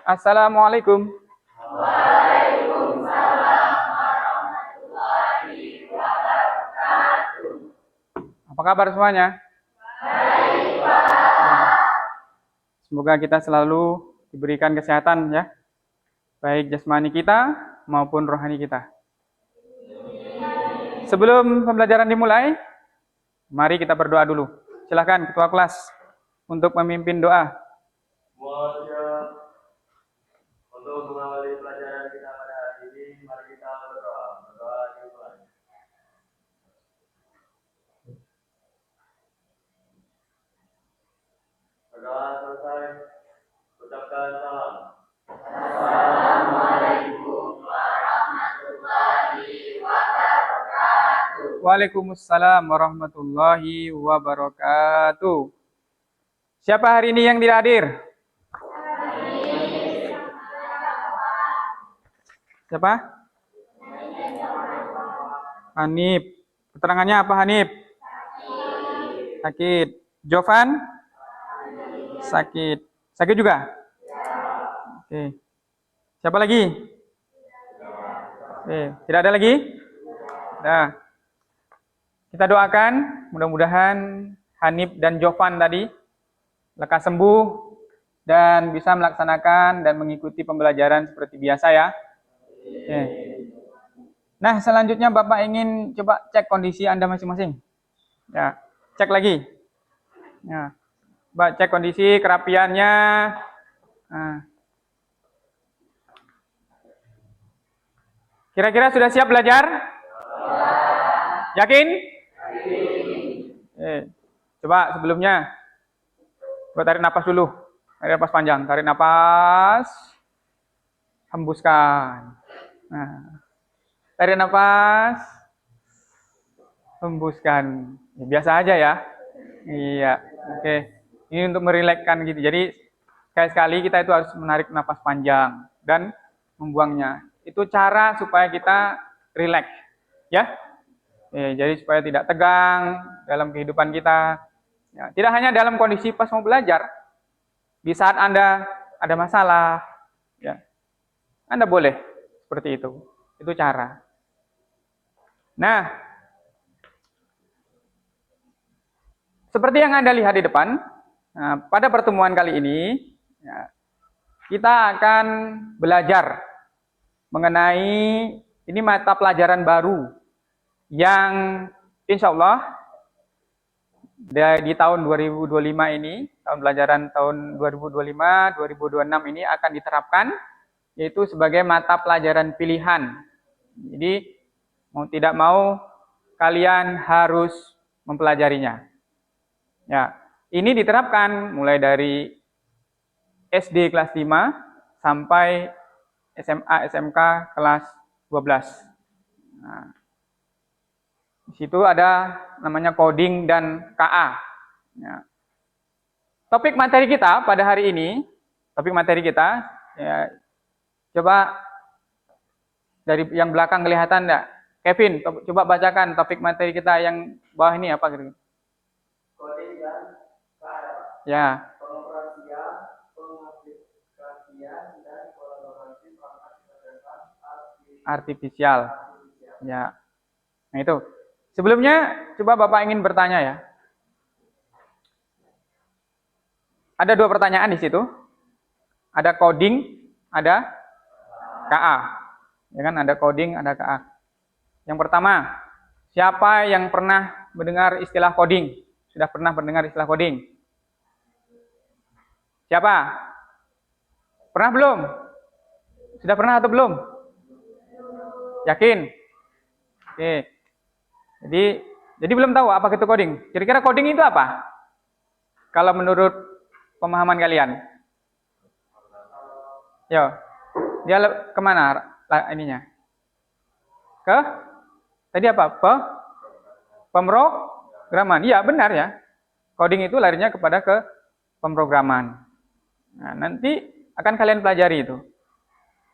Assalamualaikum. Apa kabar semuanya? Semoga kita selalu diberikan kesehatan ya, baik jasmani kita maupun rohani kita. Sebelum pembelajaran dimulai, mari kita berdoa dulu. Silakan ketua kelas untuk memimpin doa. Untuk mengawali pelajaran kita pada hari ini, mari kita berdoa. Berdoa dimulai. Berdoa selesai, ucapkan salam. Assalamualaikum warahmatullahi wabarakatuh. Waalaikumsalam warahmatullahi wabarakatuh. Siapa hari ini yang tidak hadir? Siapa? Hanif. Keterangannya apa Hanif? Sakit. Jovan? Sakit. Sakit juga? Oke. Siapa lagi? Oke. Tidak ada lagi? Nah. Kita doakan mudah-mudahan Hanif dan Jovan tadi lekas sembuh dan bisa melaksanakan dan mengikuti pembelajaran seperti biasa ya. Oke. Nah, selanjutnya Bapak ingin coba cek kondisi Anda masing-masing. Ya, cek lagi. Ya. Bapak cek kondisi kerapiannya. Nah. Kira-kira sudah siap belajar? Yakin? Coba sebelumnya coba tarik napas dulu. Tarik napas panjang, tarik napas. Hembuskan. Nah. Tarik napas. Hembuskan. Ya, biasa aja ya. Iya, oke. Ini untuk merilekskan gitu. Jadi sekali-sekali kita itu harus menarik napas panjang dan membuangnya. Itu cara supaya kita rileks, ya. Jadi supaya tidak tegang dalam kehidupan kita. Ya, tidak hanya dalam kondisi pas mau belajar, di saat Anda ada masalah, ya, Anda boleh seperti itu. Itu cara. Nah, seperti yang Anda lihat di depan, nah, pada pertemuan kali ini, ya, kita akan belajar mengenai ini mata pelajaran baru yang insya Allah di tahun 2025 ini, tahun pelajaran tahun 2025-2026 ini akan diterapkan, yaitu sebagai mata pelajaran pilihan. Jadi, mau tidak mau, kalian harus mempelajarinya. Ya, ini diterapkan mulai dari SD kelas 5 sampai SMA, SMK kelas 12. Nah, di situ ada namanya coding dan KA. Ya. Topik materi kita pada hari ini, ya, coba dari yang belakang kelihatan enggak? Kevin, coba bacakan topik materi kita yang bawah ini apa gitu? Coding dan KA. Ya. Pengoperasian, pengaplikasian, dan kolaborasi perangkat kecerdasan artifisial. Ya. Nah itu. Sebelumnya, coba Bapak ingin bertanya ya. Ada 2 pertanyaan di situ. Ada coding, ada KA. Ya kan, ada coding, ada KA. Yang pertama, siapa yang pernah mendengar istilah coding? Sudah pernah mendengar istilah coding? Siapa? Pernah belum? Sudah pernah atau belum? Yakin? Oke. Jadi belum tahu apa itu coding. Kira-kira coding itu apa? Kalau menurut pemahaman kalian? Yo, dia kemana ininya? Ke? Tadi apa? Pemrograman. Iya benar ya. Coding itu larinya kepada ke pemrograman. Nah, nanti akan kalian pelajari itu.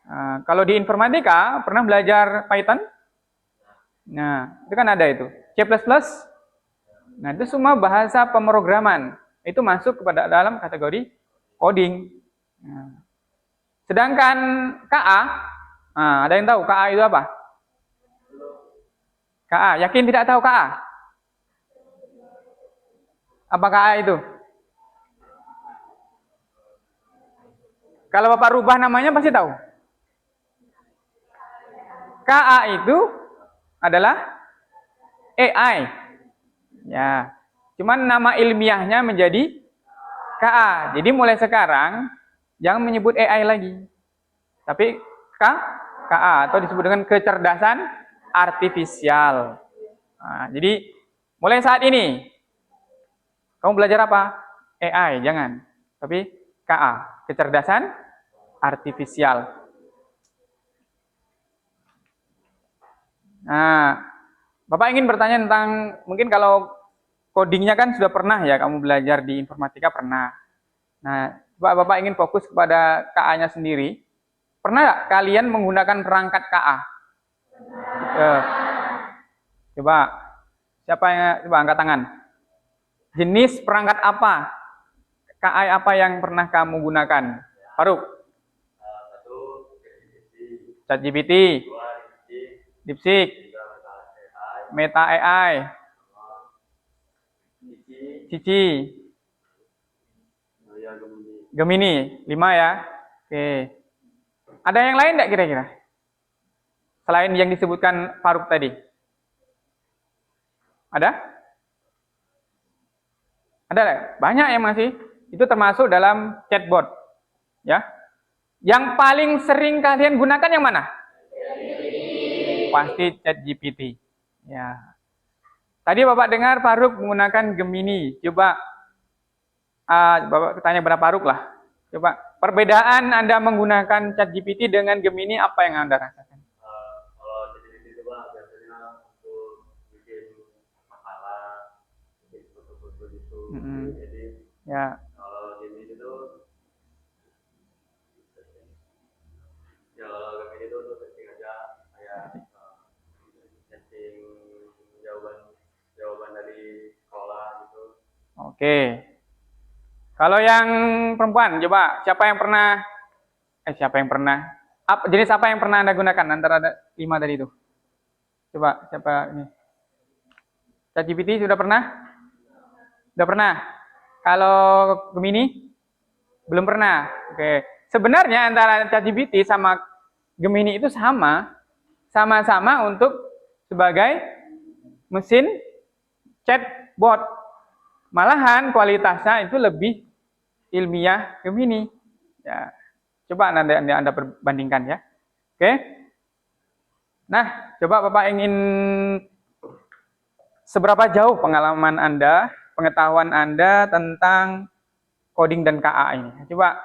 Nah, kalau di informatika pernah belajar Python? Nah, itu kan ada itu. C++. Nah, itu semua bahasa pemrograman. Itu masuk kepada dalam kategori coding. Nah, Sedangkan KA, nah, ada yang tahu KA itu apa? KA, yakin tidak tahu KA? Apa KA itu? Kalau Bapak rubah namanya pasti tahu. KA itu adalah AI. Ya. Cuman nama ilmiahnya menjadi KA. Jadi mulai sekarang jangan menyebut AI lagi. Tapi KA atau disebut dengan kecerdasan artifisial. Nah, jadi mulai saat ini kamu belajar apa? AI, jangan. Tapi KA, kecerdasan artifisial. Nah, Bapak ingin bertanya tentang, mungkin kalau codingnya kan sudah pernah ya, kamu belajar di informatika pernah. Nah, Bapak ingin fokus kepada KA-nya sendiri. Pernah nggak kalian menggunakan perangkat KA? Coba, siapa yang coba angkat tangan? Jenis perangkat apa? KA apa yang pernah kamu gunakan? Faruk? Satu, ChatGPT, dua, DeepSeek, tiga, Meta AI, Cici, Gemini, 5 ya. Oke. Ada yang lain enggak kira-kira? Selain yang disebutkan Faruk tadi. Ada? Ada enggak? Banyak yang masih. Itu termasuk dalam chatbot. Ya. Yang paling sering kalian gunakan yang mana? Pasti ChatGPT. Ya. Tadi Bapak dengar Faruk menggunakan Gemini. Coba Bapak tanya kepada Faruk lah. Coba perbedaan Anda menggunakan ChatGPT dengan Gemini apa yang Anda rasakan? Kalau ChatGPT itu Pak, biasanya untuk bikin makalah, bikin foto-foto gitu. Jadi Ya. kalau Gemini itu ya kalau Gemini itu untuk setting aja kayak setting jawaban dari sekolah gitu. Oke. Kalau yang perempuan, coba siapa yang pernah jenis apa yang pernah Anda gunakan antara 5 tadi itu? Coba siapa ini? ChatGPT sudah pernah? Sudah pernah. Kalau Gemini belum pernah. Oke. Sebenarnya antara ChatGPT sama Gemini itu sama-sama untuk sebagai mesin chatbot. Malahan kualitasnya itu lebih ilmiah Gemini. Ya. Coba Anda perbandingkan ya. Oke. Nah, coba Bapak ingin seberapa jauh pengalaman Anda, pengetahuan Anda tentang coding dan KA ini. Coba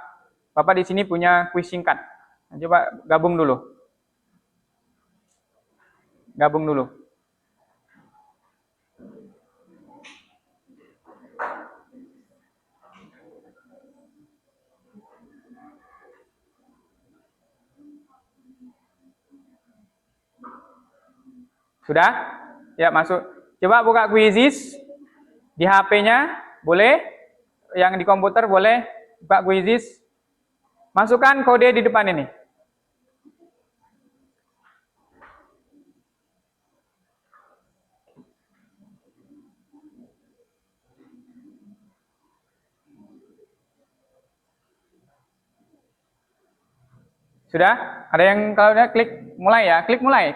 Bapak di sini punya kuis singkat. Coba gabung dulu. Gabung dulu. Sudah? Ya, masuk. Coba buka Quizzes di HP-nya, boleh? Yang di komputer boleh buka Quizzes. Masukkan kode di depan ini. Sudah? Ada yang kalau udah klik mulai ya, klik mulai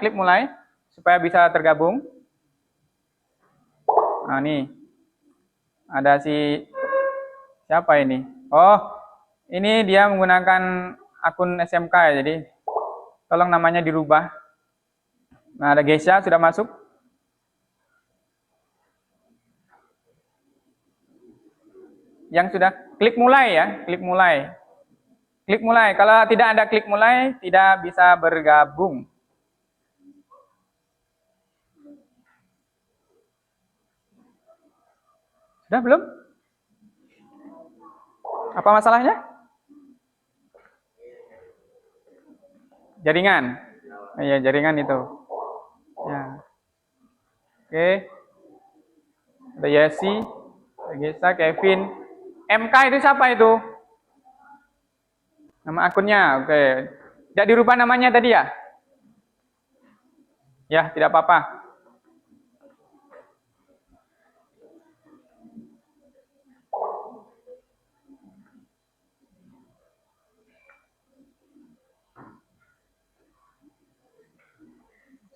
supaya bisa tergabung. Nah, nih. Ada siapa ini? Oh, ini dia menggunakan akun SMK ya, jadi tolong namanya dirubah. Nah, ada Gesha sudah masuk. Yang sudah klik mulai ya, klik mulai. Klik mulai. Kalau tidak ada klik mulai, tidak bisa bergabung. Sudah belum? Apa masalahnya? Jaringan. Iya, jaringan itu. Ya. Oke. Ada Yesi, ada Gesa, Kevin. MK itu siapa itu? Nama akunnya, oke. Tidak dirubah namanya tadi ya? Ya, tidak apa-apa.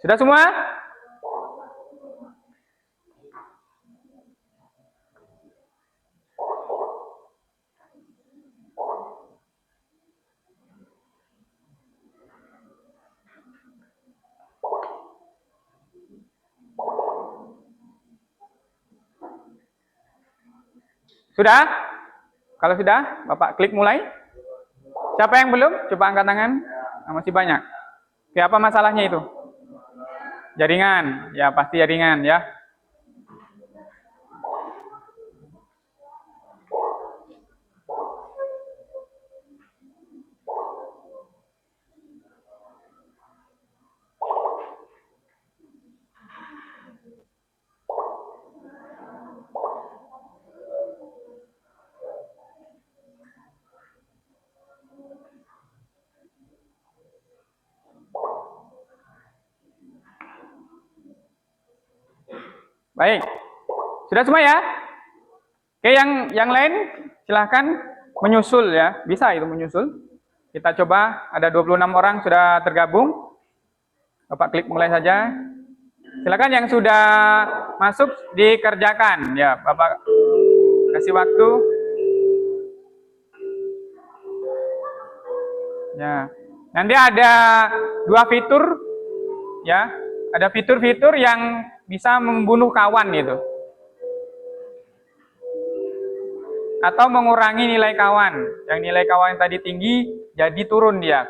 Sudah semua? Sudah? Kalau sudah, Bapak klik mulai. Siapa yang belum? Coba angkat tangan. Nah, masih banyak. Oke, apa masalahnya itu? Jaringan. Ya, pasti jaringan ya. Baik. Sudah semua ya? Oke, yang lain silahkan menyusul ya. Bisa itu menyusul. Kita coba, ada 26 orang sudah tergabung. Bapak klik mulai saja. Silakan yang sudah masuk dikerjakan ya. Bapak kasih waktu. Ya. Nanti ada dua fitur ya. Ada fitur-fitur yang bisa membunuh kawan gitu. Atau mengurangi nilai kawan. Yang nilai kawan yang tadi tinggi jadi turun dia.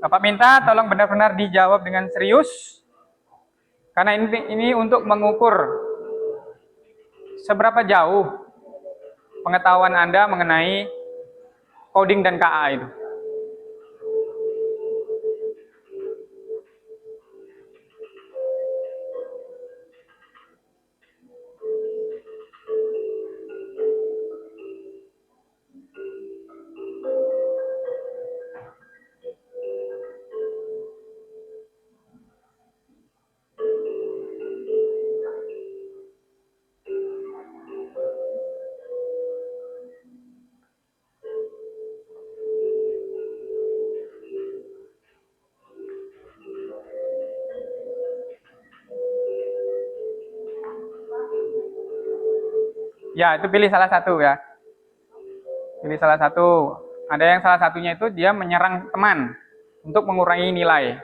Bapak minta tolong benar-benar dijawab dengan serius. Karena ini untuk mengukur seberapa jauh pengetahuan Anda mengenai coding dan KA itu. Ya, itu pilih salah satu ya. Pilih salah satu. Ada yang salah satunya itu dia menyerang teman untuk mengurangi nilai.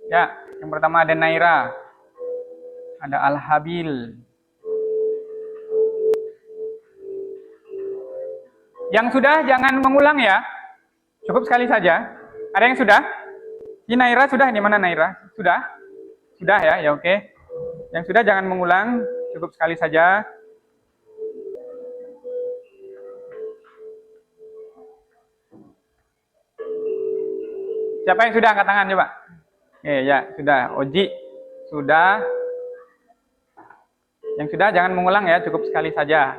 Ya, yang pertama ada Naira. Ada Al-Habil. Yang sudah jangan mengulang ya. Cukup sekali saja. Ada yang sudah? Ini Naira sudah, di mana Naira? Sudah? Sudah ya, ya oke. Yang sudah jangan mengulang, cukup sekali saja. Siapa yang sudah angkat tangan coba? Ya, sudah. Oji, sudah. Yang sudah jangan mengulang ya, cukup sekali saja.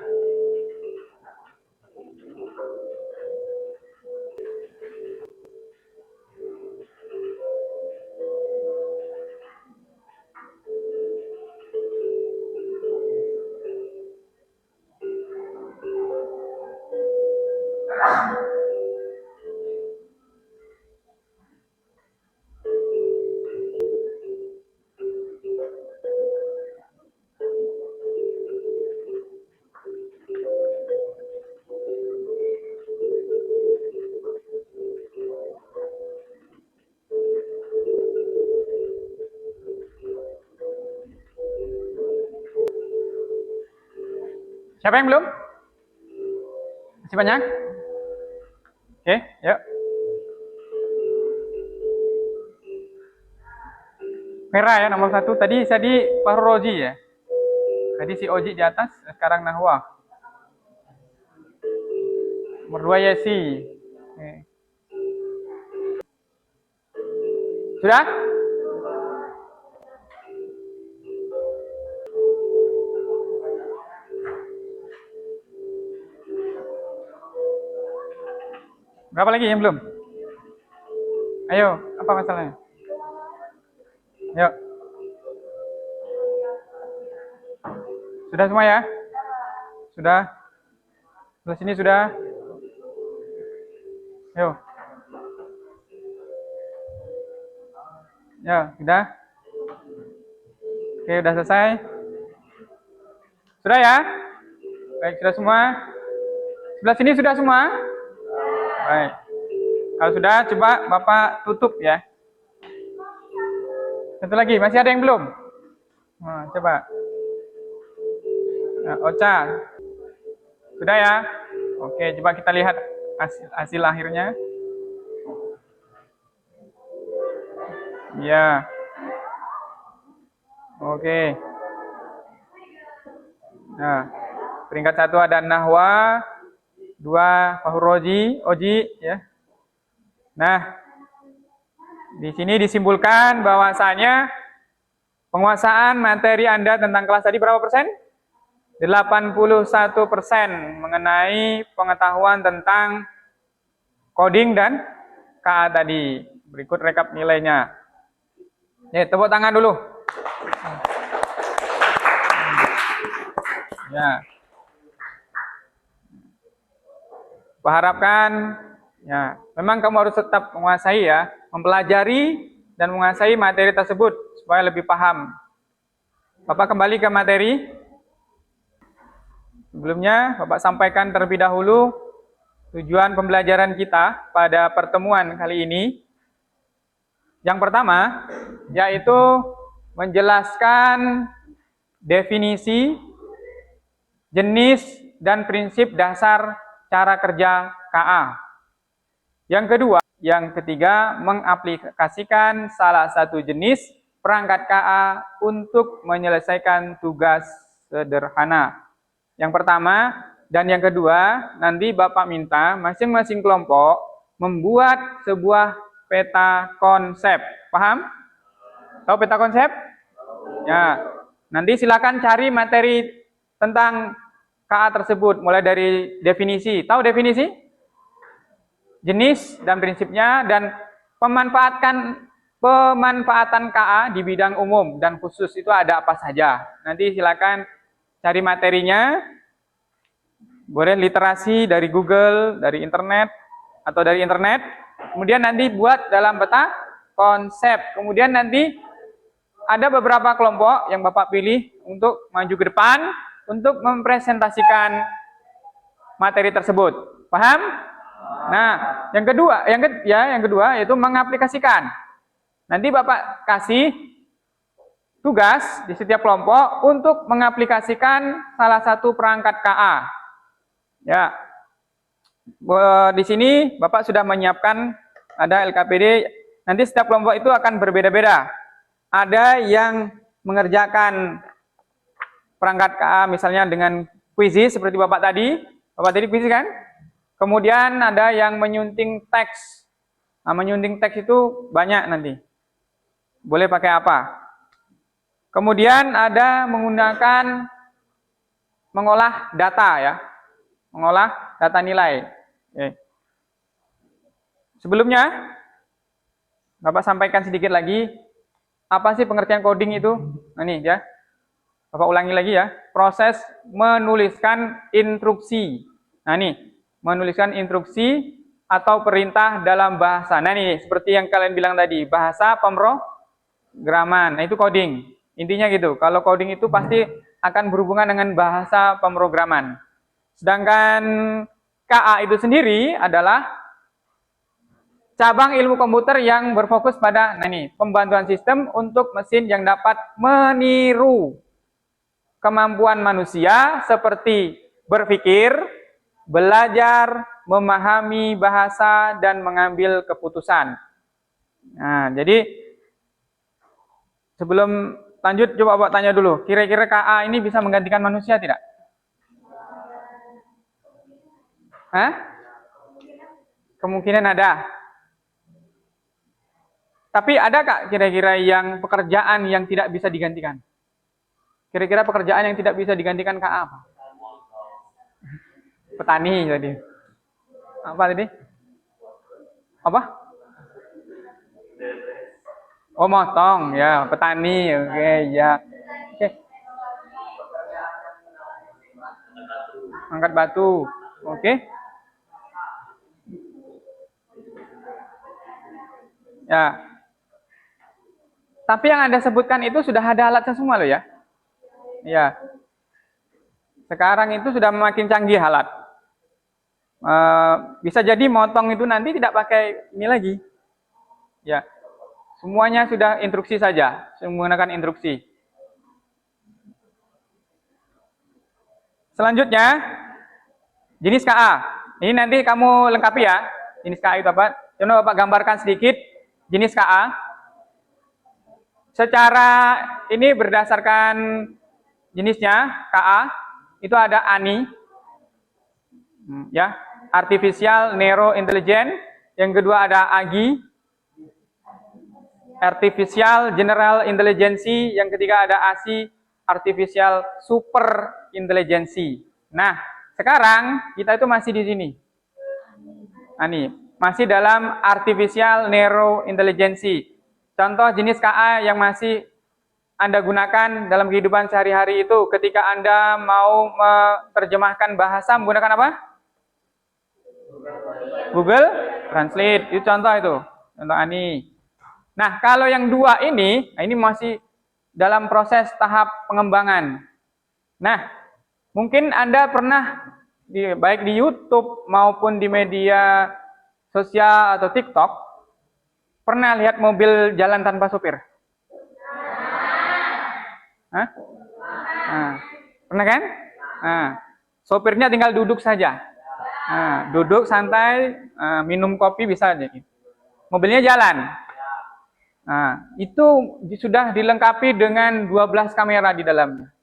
Siapa yang belum? Masih banyak? Oke, yuk. Merah ya nomor 1. Tadi Fahru Rozi ya. Tadi si Oji di atas, sekarang Nahwa. Nomor 2 Yesi. Oke. Sudah? Berapa lagi yang belum? Ayo, apa masalahnya? Yuk. Sudah semua ya? Sudah? Sebelah sini sudah? Yuk. Ya, sudah? Oke, udah selesai? Sudah ya? Baik, sudah semua? Sebelah sini sudah semua? Baik. Kalau sudah, coba Bapak tutup ya. Satu lagi, masih ada yang belum? Nah, coba. Nah, Ocha. Sudah ya? Oke, coba kita lihat hasil akhirnya. Ya. Oke. Nah, peringkat 1 ada Nahwa, 2 Fahru Oji ya. Nah, di sini disimpulkan bahwasanya penguasaan materi Anda tentang kelas tadi berapa persen? 81% mengenai pengetahuan tentang coding dan KA tadi. Berikut rekap nilainya. Ya, tepuk tangan dulu. Ya. Kuharapkan ya, memang kamu harus tetap menguasai ya, mempelajari dan menguasai materi tersebut supaya lebih paham. Bapak kembali ke materi. Sebelumnya, Bapak sampaikan terlebih dahulu tujuan pembelajaran kita pada pertemuan kali ini. Yang pertama, yaitu menjelaskan definisi, jenis, dan prinsip dasar cara kerja KA. Yang ketiga, mengaplikasikan salah satu jenis perangkat KA untuk menyelesaikan tugas sederhana. Yang pertama dan yang kedua, nanti Bapak minta masing-masing kelompok membuat sebuah peta konsep. Paham? Tahu peta konsep? Ya. Nanti silakan cari materi tentang KA tersebut, mulai dari definisi. Tahu definisi? Jenis dan prinsipnya, dan pemanfaatan KA di bidang umum dan khusus itu ada apa saja. Nanti silakan cari materinya, boleh literasi dari Google, dari internet, atau dari internet. Kemudian nanti buat dalam peta konsep. Kemudian nanti ada beberapa kelompok yang Bapak pilih untuk maju ke depan untuk mempresentasikan materi tersebut. Paham? Nah, yang kedua yaitu mengaplikasikan. Nanti Bapak kasih tugas di setiap kelompok untuk mengaplikasikan salah satu perangkat KA. Ya. Di sini Bapak sudah menyiapkan ada LKPD. Nanti setiap kelompok itu akan berbeda-beda. Ada yang mengerjakan perangkat KA misalnya dengan puisi seperti Bapak tadi. Bapak tadi puisi kan? Kemudian ada yang menyunting teks. Nah, menyunting teks itu banyak nanti. Boleh pakai apa? Kemudian ada mengolah data ya. Mengolah data nilai. Oke. Sebelumnya, Bapak sampaikan sedikit lagi, apa sih pengertian coding itu? Nah ini ya, Bapak ulangi lagi ya, proses menuliskan instruksi. Nah ini, menuliskan instruksi atau perintah dalam bahasa. Nah ini seperti yang kalian bilang tadi, bahasa pemrograman. Nah itu coding. Intinya gitu. Kalau coding itu pasti akan berhubungan dengan bahasa pemrograman. Sedangkan KA itu sendiri adalah cabang ilmu komputer yang berfokus pada pembantuan sistem untuk mesin yang dapat meniru kemampuan manusia seperti berpikir, belajar, memahami bahasa, dan mengambil keputusan. Nah, jadi sebelum lanjut, coba Bapak tanya dulu, kira-kira KA ini bisa menggantikan manusia tidak? Hah? Kemungkinan ada. Tapi ada Kak kira-kira yang pekerjaan yang tidak bisa digantikan? Kira-kira pekerjaan yang tidak bisa digantikan KA apa? Petani tadi. Apa tadi? Apa? Oh, motong ya, petani. Oke, ya. Oke. Angkat batu. Oke. Ya. Tapi yang Anda sebutkan itu sudah ada alatnya semua loh ya. Ya. Sekarang itu sudah makin canggih alat. Bisa jadi motong itu nanti tidak pakai ini lagi. Ya. Semuanya sudah instruksi saja, menggunakan instruksi. Selanjutnya, jenis KA. Ini nanti kamu lengkapi ya. Jenis KA itu apa? Coba Bapak gambarkan sedikit jenis KA. Secara ini berdasarkan jenisnya KA itu ada ANI, ya, Artificial Narrow Intelligence. Yang kedua ada AGI, Artificial General Intelligence. Yang ketiga ada ASI, Artificial Super Intelligence. Nah, sekarang kita itu masih di sini. ANI masih dalam Artificial Narrow Intelligence. Contoh jenis KA yang masih Anda gunakan dalam kehidupan sehari-hari itu ketika Anda mau menerjemahkan bahasa menggunakan apa? Google Translate. Itu contoh itu. Contoh ANI. Nah, kalau yang dua ini masih dalam proses tahap pengembangan. Nah, mungkin Anda pernah baik di YouTube maupun di media sosial atau TikTok pernah lihat mobil jalan tanpa sopir? Hah? Nah, pernah kan? Nah, sopirnya tinggal duduk saja. Nah, duduk santai, minum kopi bisa aja. Mobilnya jalan. Nah, itu sudah dilengkapi dengan 12 kamera di dalamnya.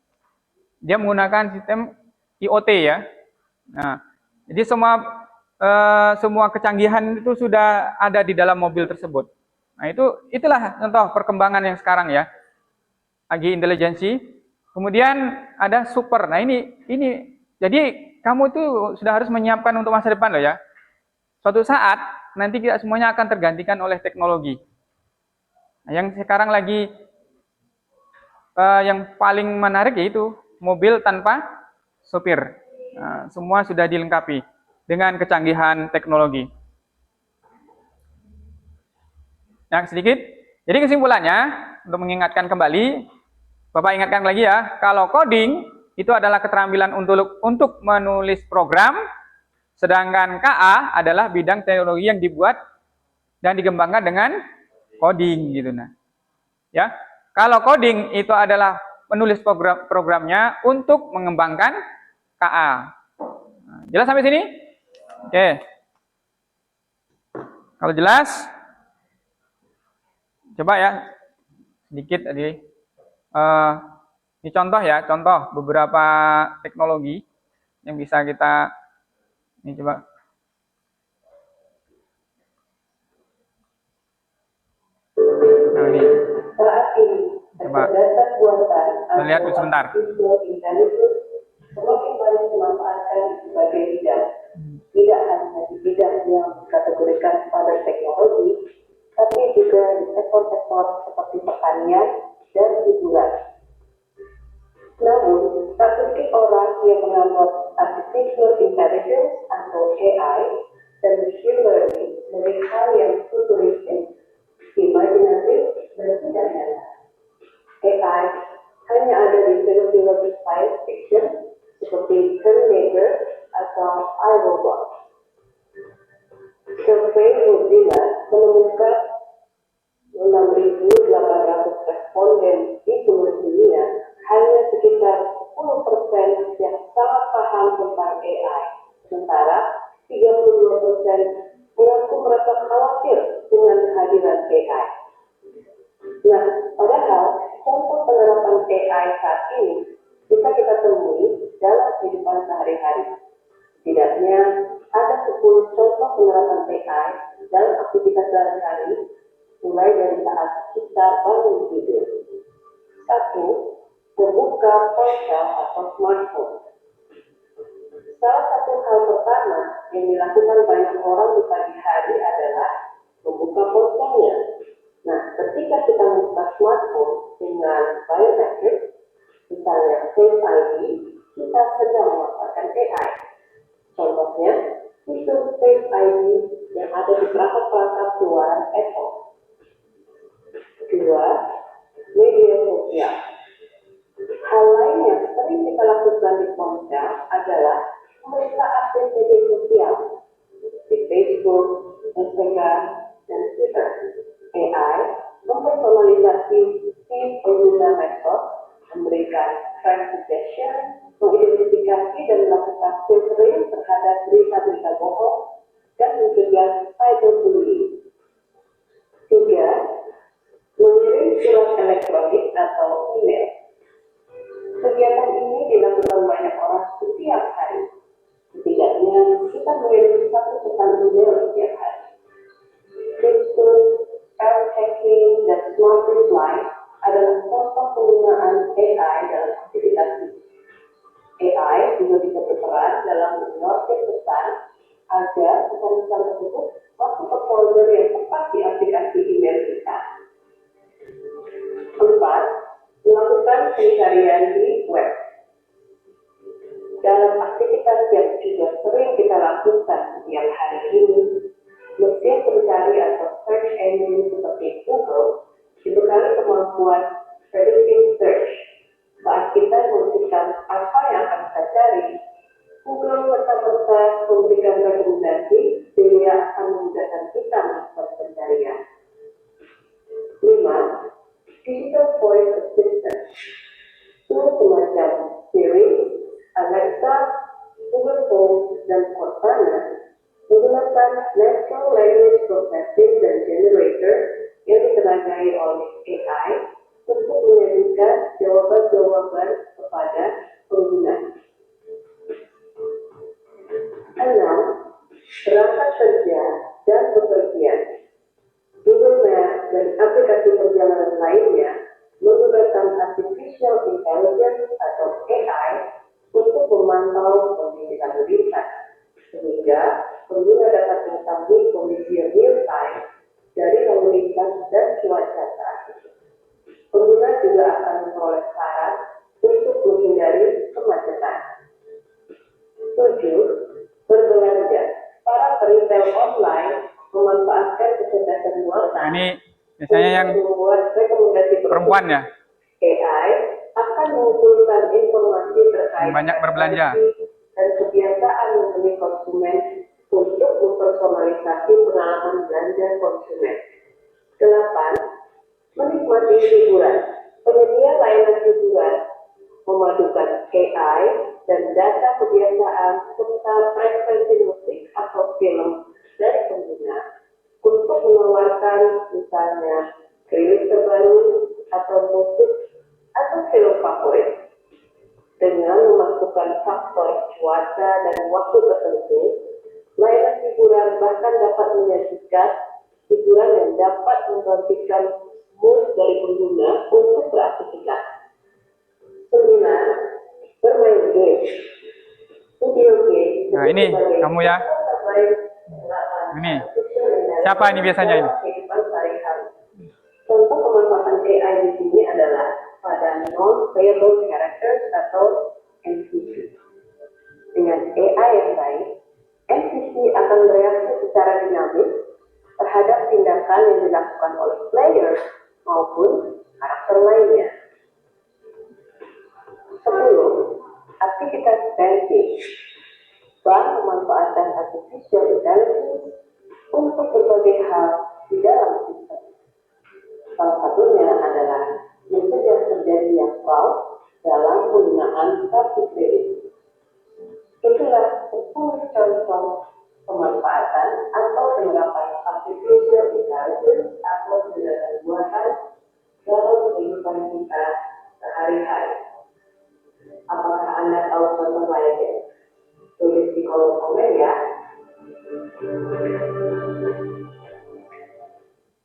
Dia menggunakan sistem IoT ya. Nah, jadi semua kecanggihan itu sudah ada di dalam mobil tersebut. Nah, itulah contoh perkembangan yang sekarang ya. AGI Intelligence. Kemudian ada super. Nah, ini jadi kamu itu sudah harus menyiapkan untuk masa depan loh ya. Suatu saat nanti kita semuanya akan tergantikan oleh teknologi. Nah, yang sekarang lagi yang paling menarik yaitu mobil tanpa sopir. Nah, semua sudah dilengkapi dengan kecanggihan teknologi. Yang sedikit. Jadi kesimpulannya, untuk mengingatkan kembali, Bapak ingatkan lagi ya, kalau coding itu adalah keterampilan untuk menulis program, sedangkan KA adalah bidang teknologi yang dibuat dan dikembangkan dengan coding gitu nah. Ya. Kalau coding itu adalah menulis programnya untuk mengembangkan KA. Nah, jelas sampai sini? Oke. Kalau jelas, coba ya sedikit tadi. Ini contoh ya, contoh beberapa teknologi yang bisa kita ini coba. Nah ini, coba melihat sebentar. Semakin banyak dimanfaatkan di berbagai bidang, tidak hanya di bidang yang dikategorikan pada teknologi, tapi juga di sektor-sektor seperti pertanian dan hiburan. Namun, tak sedikit orang yang menganggap artificial intelligence atau AI iRobot. Survei Mozilla menemukan 6.800 responden di seluruh dunia, hanya sekitar 10% yang sangat paham tentang AI, sementara 32% mengaku merasa khawatir dengan kehadiran AI. Nah, padahal contoh penerapan AI saat ini bisa kita temui dalam kehidupan sehari-hari. Setidaknya ada 10 contoh penerapan AI dalam aktivitas sehari-hari, mulai dari saat kita bangun tidur. 1. Membuka ponsel atau smartphone. Salah satu hal pertama yang dilakukan banyak orang di pagi hari adalah membuka ponselnya. Nah, ketika kita membuka smartphone dengan biometric, misalnya Face ID, kita sedang memanfaatkan AI. Contohnya, fitur Face ID yang ada di perangkat-perangkat keluaran Apple. 2. Media sosial. Hal lain yang sering kita lakukan di ponsel adalah memeriksa update media sosial di Facebook, Instagram, dan Twitter. AI mempersonalisasi feed pengguna medsos, memberikan trend suggestion, mengidentifikasi dan melakukan filtering terhadap berita-berita bohong, dan mencegah cyberbullying. 3. Mengirim surat elektronik atau email. Kegiatan ini dilakukan banyak orang setiap hari. Setidaknya kita mengirim 1 pesan email setiap hari. Fitur spell checking dan smart reply adalah contoh penggunaan AI dalam aktivitas ini. AI juga bisa berperan dalam menyortir pesan agar pesan-pesan tersebut masuk ke folder yang tepat di aplikasi email kita. 4. Melakukan pencarian di web. Dalam aktivitas yang juga sering kita lakukan setiap hari ini, mesin pencari atau search engine seperti Google dibekali kemampuan predictive search. Saat kita menentukan apa yang akan kita cari, Google serta-merta memberikan rekomendasi sehingga akan memudahkan kita melakukan pencarian. 5. Digital voice assistant. Tool semacam Siri, Alexa, Google Home, dan Cortana menggunakan natural language processing dan generator yang ditenagai oleh AI untuk menyajikan jawaban-jawaban kepada pengguna. 6. Berangkat kerja dan bepergian. Google Maps dan aplikasi perjalanan lainnya menggunakan artificial intelligence atau AI untuk memantau kondisi lalu lintas, sehingga pengguna dapat mengetahui kondisi real time dari lalu lintas dan cuaca saat itu. Pengguna juga akan memperoleh saran untuk menghindari kemacetan. 7. Berbelanja. Para peritel online memanfaatkan kecerdasan buatan. Nah, ini biasanya yang membuat rekomendasi perempuan ya. AI akan mengumpulkan informasi terkait Banyak berbelanja dan kebiasaan membeli konsumen untuk mempersonalisasi pengalaman belanja konsumen. 8. Menikmati hiburan. Penyedia layanan hiburan memadukan AI dan data kebiasaan serta preferensi musik atau film dari pengguna untuk menawarkan misalnya rilis terbaru atau musik atau film favorit. Dengan memasukkan faktor cuaca dan waktu tertentu, layanan hiburan bahkan dapat menyajikan hiburan yang dapat membangkitkan mood dari pengguna untuk beraktivitas. 9. Bermain game. Video game. Nah, ini kamu ya. Ini. Siapa ini biasanya ini? Contoh pemanfaatan AI di sini adalah pada non-playable characters atau NPC. Dengan AI yang baik, NPC akan bereaksi secara dinamis terhadap tindakan yang dilakukan oleh player maupun karakter lainnya. 10. Aktivitas banking. bank memanfaatkan artificial intelligence untuk berbagai hal di dalam sistem. Salah satunya adalah mencegah terjadinya fraud dalam penggunaan kartu kredit. Itulah 10 contoh pemanfaatan atau penerapan artificial intelligence atau kecerdasan buatan dalam kehidupan kita sehari-hari. Apakah Anda tahu contoh lainnya? Tulis di kolom komen ya.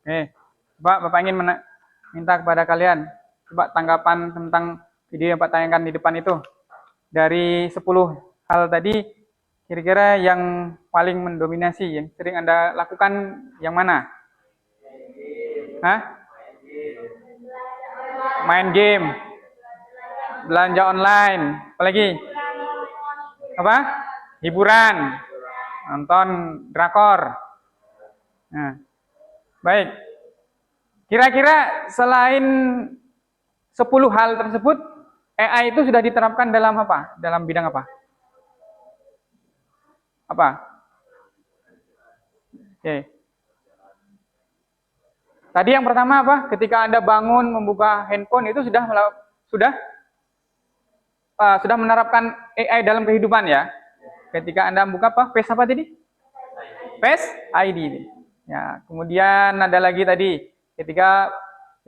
Oke, Bapak ingin minta kepada kalian, coba tanggapan tentang video yang Pak tanyakan di depan itu. Dari 10 hal tadi, kira-kira yang paling mendominasi, yang sering Anda lakukan yang mana? Hah? Main game, belanja online, apalagi? Apa? Hiburan, nonton drakor. Nah, baik. Kira-kira selain 10 hal tersebut, AI itu sudah diterapkan dalam apa? Dalam bidang apa? Apa? Oke. Tadi yang pertama apa? Ketika Anda bangun membuka handphone itu sudah menerapkan AI dalam kehidupan ya. Ketika Anda buka apa? Face apa tadi? Face ID. Ya, kemudian ada lagi tadi ketika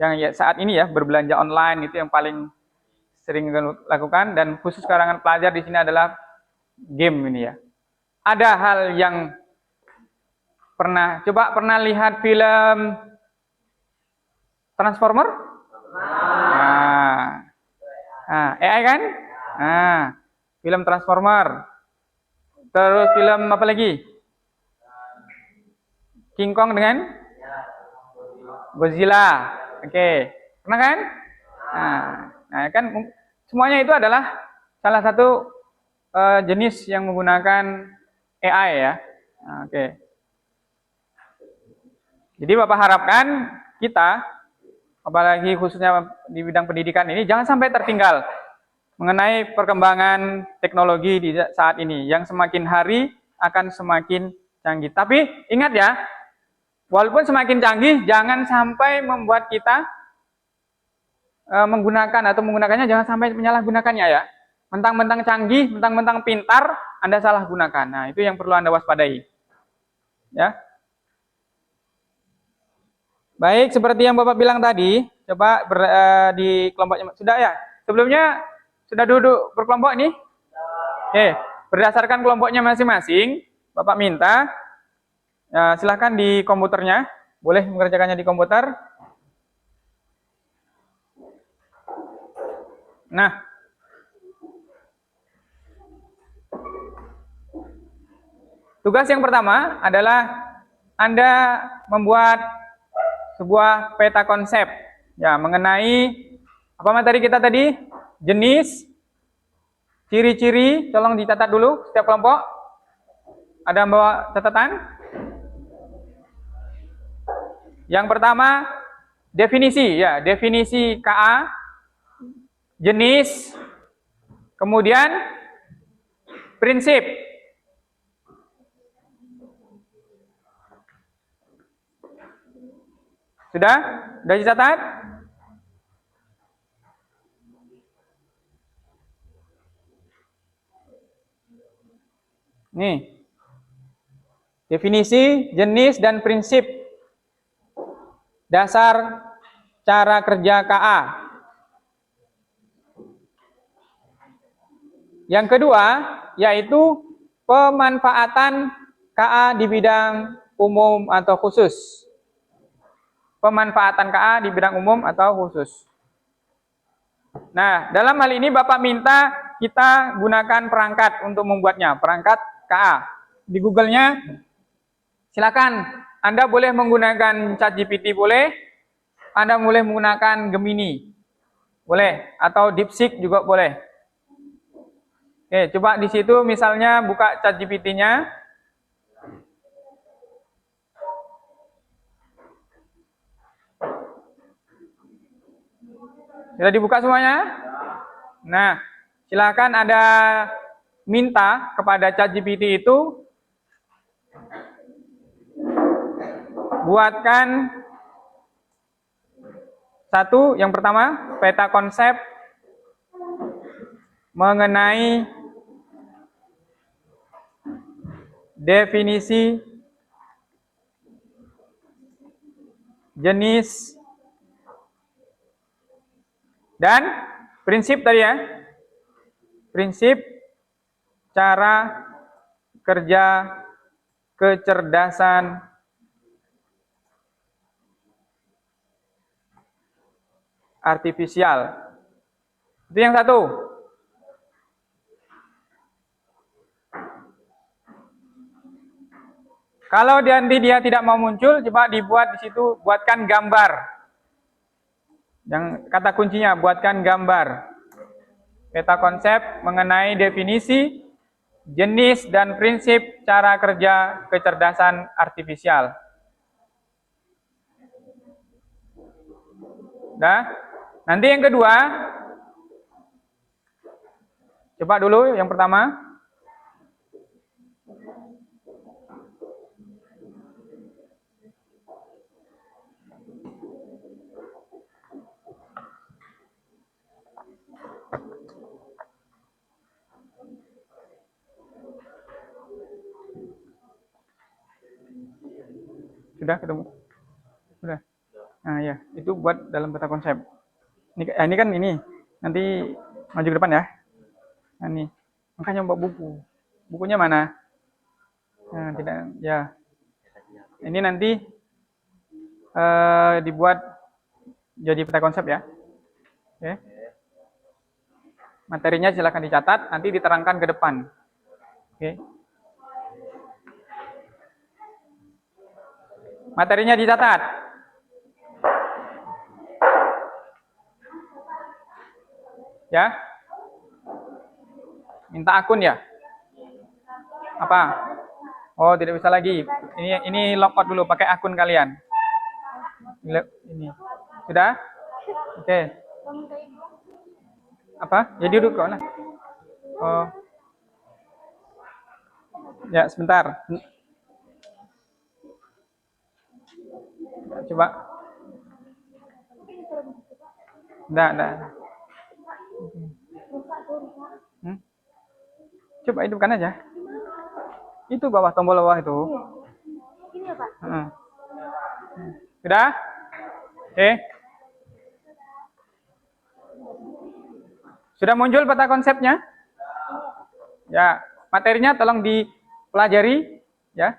yang ya, saat ini ya berbelanja online itu yang paling sering lakukan, dan khusus kalangan pelajar di sini adalah game ini ya. Ada hal yang pernah lihat film Transformer? AI kan? Film Transformer. Terus film apa lagi? King Kong dengan Godzilla. Oke. Pernah kan? Nah, kan semuanya itu adalah salah satu jenis yang menggunakan AI ya. Oke. Jadi Bapak harapkan kita, apalagi khususnya di bidang pendidikan ini, jangan sampai tertinggal mengenai perkembangan teknologi di saat ini yang semakin hari akan semakin canggih. Tapi ingat ya, walaupun semakin canggih, jangan sampai membuat kita menggunakannya jangan sampai menyalahgunakannya ya. Mentang-mentang canggih, mentang-mentang pintar, Anda salah gunakan. Nah, itu yang perlu Anda waspadai. Ya. Baik, seperti yang Bapak bilang tadi, coba di kelompoknya sudah ya. Sebelumnya sudah duduk berkelompok nih? Oke, berdasarkan kelompoknya masing-masing, Bapak minta silahkan di komputernya, boleh mengerjakannya di komputer. Nah, tugas yang pertama adalah Anda membuat sebuah peta konsep ya mengenai apa materi kita tadi, jenis, ciri-ciri, tolong dicatat dulu setiap kelompok. Ada bawa catatan? Yang pertama, definisi ya, definisi KA, jenis, kemudian prinsip. Sudah? Sudah dicatat? Nih. Definisi, jenis, dan prinsip dasar cara kerja KA. Yang kedua, yaitu pemanfaatan KA di bidang umum atau khusus. Pemanfaatan KA di bidang umum atau khusus. Nah, dalam hal ini Bapak minta kita gunakan perangkat untuk membuatnya, perangkat KA. Di Google-nya, silakan Anda boleh menggunakan ChatGPT boleh, Anda boleh menggunakan Gemini, boleh, atau DeepSeek juga boleh. Oke, coba di situ misalnya buka ChatGPT-nya. Sudah dibuka semuanya? Nah, silakan ada minta kepada ChatGPT itu buatkan satu, yang pertama, peta konsep mengenai definisi, jenis, dan prinsip tadi ya. Prinsip cara kerja kecerdasan artifisial. Itu yang satu. Kalau nanti dia tidak mau muncul, coba dibuat di situ, buatkan gambar. Yang kata kuncinya, buatkan gambar. Peta konsep mengenai definisi, jenis, dan prinsip cara kerja kecerdasan artifisial. Nah, nanti yang kedua, coba dulu yang pertama. Sudah ketemu? Sudah. Nah ya, itu buat dalam peta konsep. Ini kan ini, nanti maju ke depan ya. Nah, ini, makanya bawa buku. Bukunya mana? Nah, tidak, ya. Ini nanti dibuat jadi peta konsep ya. Oke. Materinya silakan dicatat, nanti diterangkan ke depan. Oke. Materinya dicatat. Ya. Minta akun ya? Apa? Oh, tidak bisa lagi. Ini logout dulu, pakai akun kalian. Ini. Sudah? Oke. Apa? Ya duduk kok lah. Oh. Ya, sebentar. Coba. Enggak. Coba hidupkan aja. Itu bawah, tombol bawah itu. Ini ya, Pak? Sudah? Oke. Sudah muncul peta konsepnya? Ya, materinya tolong dipelajari ya.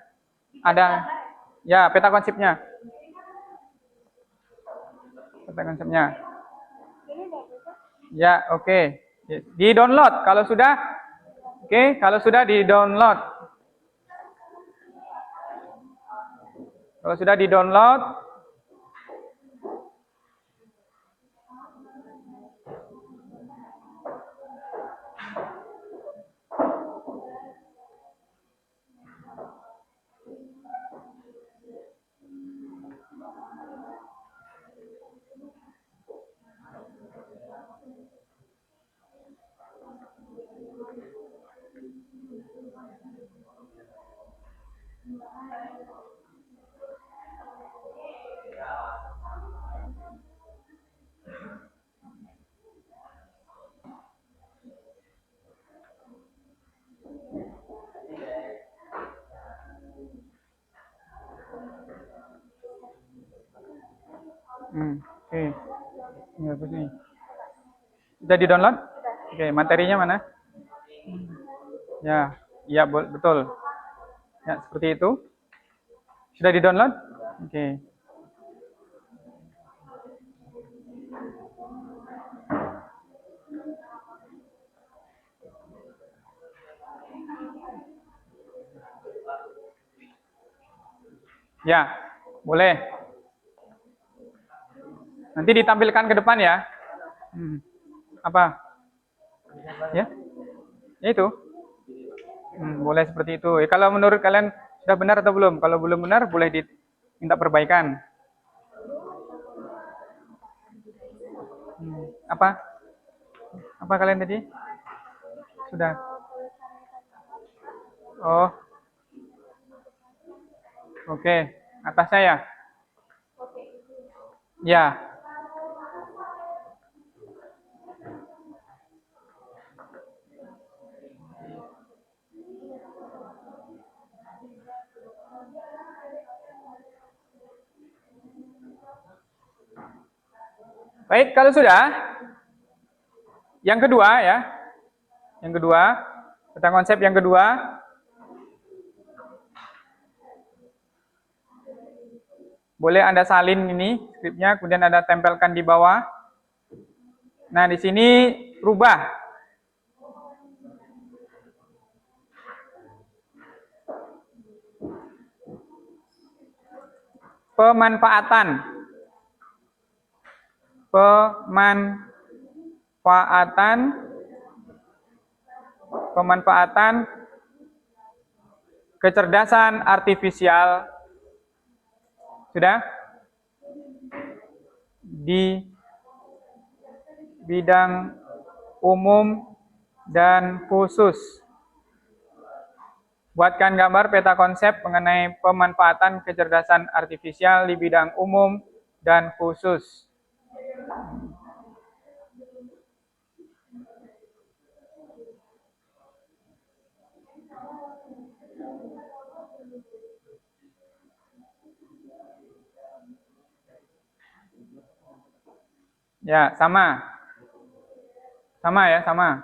Ada ya peta konsepnya. Peta konsepnya. Ya, oke. Di-download kalau sudah. Oke, kalau sudah di-download. Kalau sudah di-download, oke. Ini bagus nih. Sudah di-download? Oke, materinya mana? Ya, iya betul. Ya, seperti itu. Sudah di-download? Oke. Ya, boleh. Nanti ditampilkan ke depan ya. Apa? Ya? Ya itu. Boleh seperti itu. Kalau menurut kalian sudah benar atau belum? Kalau belum benar, boleh diminta perbaikan. Apa? Apa kalian tadi? Sudah. Oh, oke. Atasnya ya? Ya. Baik, kalau sudah, yang kedua ya. Yang kedua, peta konsep yang kedua. Boleh Anda salin ini skripnya, kemudian Anda tempelkan di bawah. Nah, di sini rubah. Pemanfaatan. Pemanfaatan kecerdasan artifisial sudah di bidang umum dan khusus. Buatkan gambar peta konsep mengenai pemanfaatan kecerdasan artifisial di bidang umum dan khusus. Ya, sama. Sama ya, sama.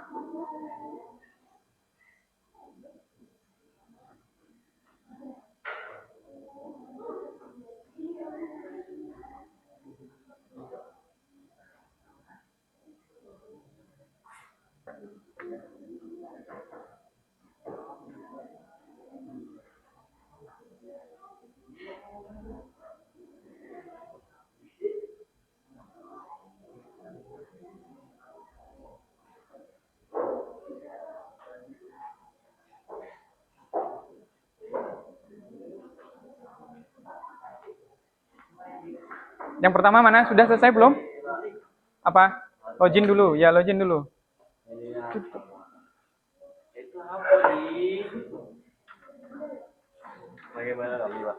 Yang pertama mana? Sudah selesai belum? Apa? Login dulu. Ya, login dulu. Itu apa sih? Bagaimana kami, Pak?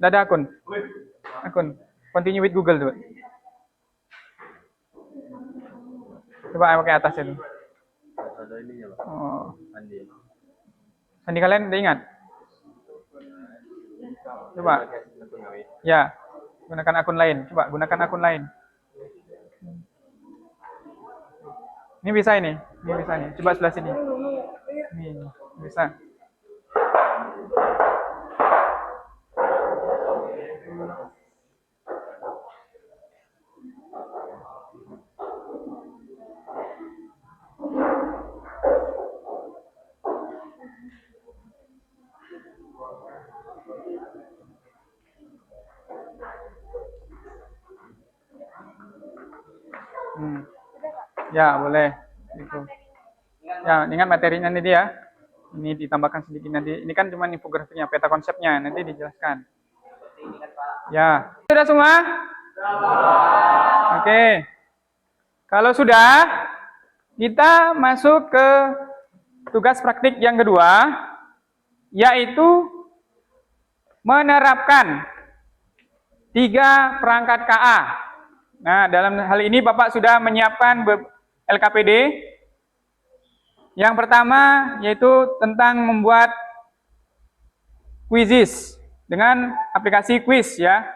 Udah ada akun. Akun. Continue with Google dulu. Coba pakai atas itu. Ada ininya, Pak. Oh. Andi. Sandi kalian udah ingat? Coba. Akun kami. Ya. Gunakan akun lain. Coba gunakan akun lain. Ini bisa ini. Ini bisa nih. Coba sebelah sini. Ini bisa. Ya, boleh. Gitu. Ya, ingat materinya nanti ya. Ini ditambahkan sedikit nanti. Ini kan cuma infografiknya, peta konsepnya. Nanti dijelaskan. Ya. Sudah semua? Oke. Kalau sudah, kita masuk ke tugas praktik yang kedua, yaitu menerapkan 3 perangkat KA. Nah, dalam hal ini Bapak sudah menyiapkan LKPD. Yang pertama yaitu tentang membuat quizzes dengan aplikasi quiz ya.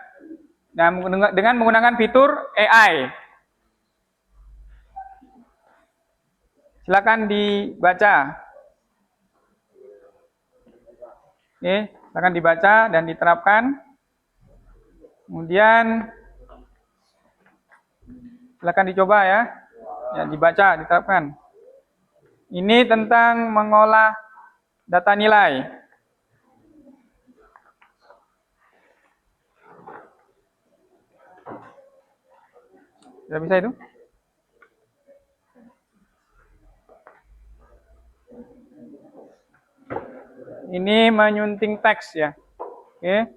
Dan dengan menggunakan fitur AI. Silakan dibaca. Oke, silakan dibaca dan diterapkan. Kemudian silakan dicoba ya. Ya, dibaca, diterapkan. Ini tentang mengolah data nilai. Sudah bisa itu? Ini menyunting teks ya. Oke.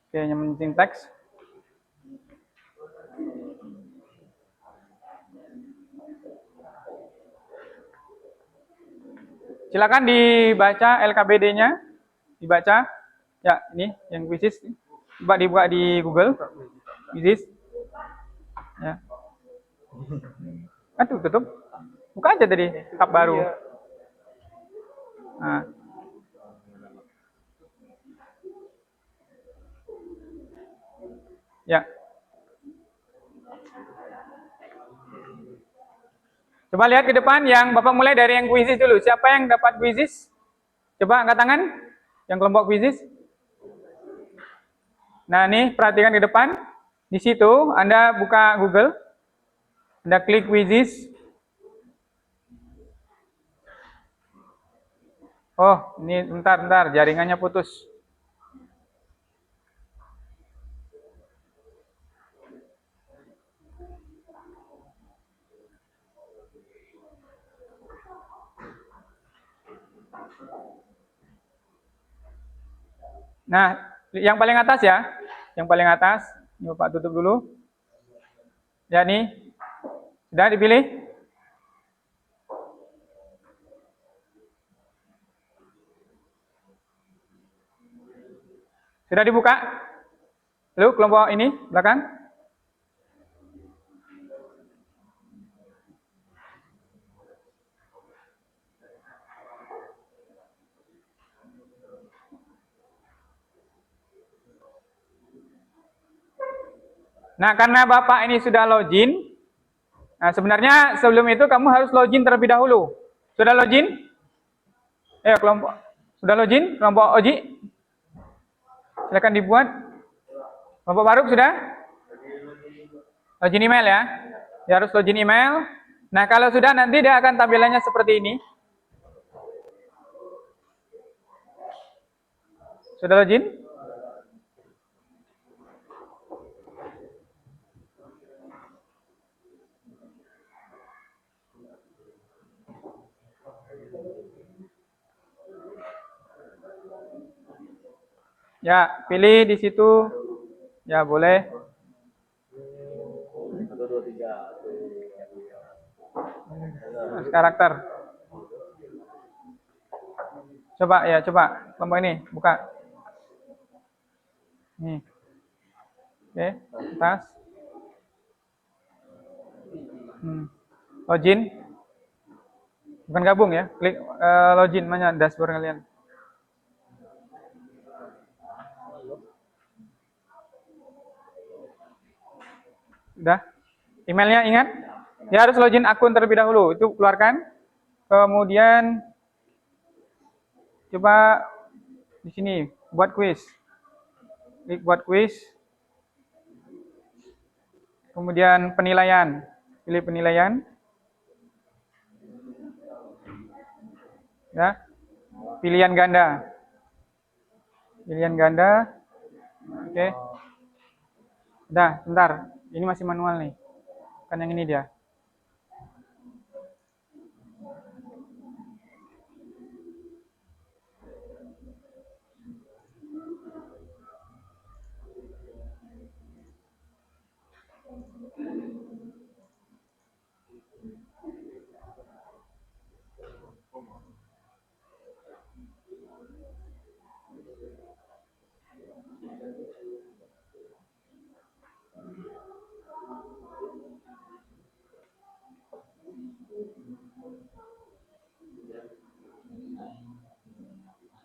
Oke, menyunting teks. Silakan dibaca LKBD-nya, dibaca. Ya, ini yang quizzes. Coba dibuka di Google. Quizzes. Ya. Aduh, tutup. Buka aja tadi tab baru. Nah. Ya. Coba lihat ke depan yang Bapak mulai dari yang quizzes dulu. Siapa yang dapat quizzes? Coba angkat tangan. Yang kelompok quizzes. Nah, ini perhatikan ke depan. Di situ Anda buka Google. Anda klik quizzes. Oh, ini bentar, jaringannya putus. Nah, yang paling atas ya. Yang paling atas. Ini Bapak tutup dulu. Ya, nih. Sudah dipilih? Sudah dibuka? Lalu kelompok ini, belakang. Nah, karena Bapak ini sudah login, nah sebenarnya sebelum itu kamu harus login terlebih dahulu. Sudah login? Kelompok. Sudah login? Kelompok Oji? Silakan dibuat. Kelompok Faruk sudah? Login email ya? Dia harus login email. Nah, kalau sudah nanti dia akan tampilannya seperti ini. Sudah login? Ya, pilih di situ. Ya, boleh. 1, 2, 3. Karakter. Coba kelompok ini buka. Nih. Oke, atas. Login. Bukan gabung ya. Klik login mana dashboard kalian. Udah? Emailnya ingat? Ya harus login akun terlebih dahulu. Itu keluarkan. Kemudian coba di sini buat quiz. Klik buat quiz. Kemudian penilaian. Pilih penilaian. Ya. Pilihan ganda. Pilihan ganda. Oke. Udah, bentar. Ini masih manual nih. Kan yang ini dia.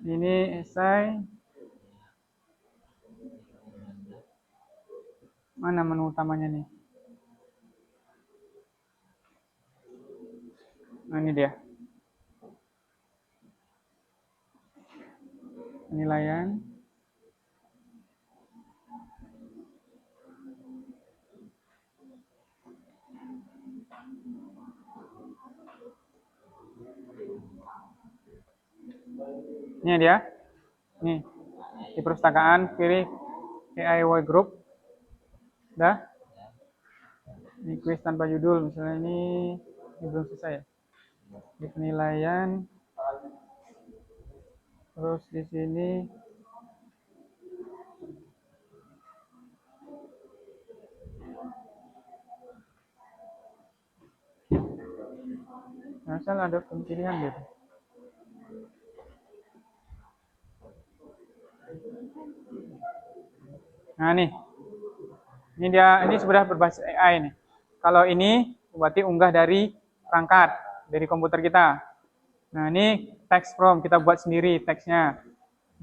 Ini esai. Mana menu utamanya nih? Nah, ini dia. Penilaian. Ini dia. Nih. Di perpustakaan pilih AIY Group. Udah. Ini quiz tanpa judul. Misalnya ini belum selesai ya. Di penilaian. Terus di sini asal ada pilihan gitu. Nah, nih. Ini sudah berbasis AI nih. Kalau ini berarti unggah dari perangkat, dari komputer kita. Nah, ini text prompt, kita buat sendiri teksnya.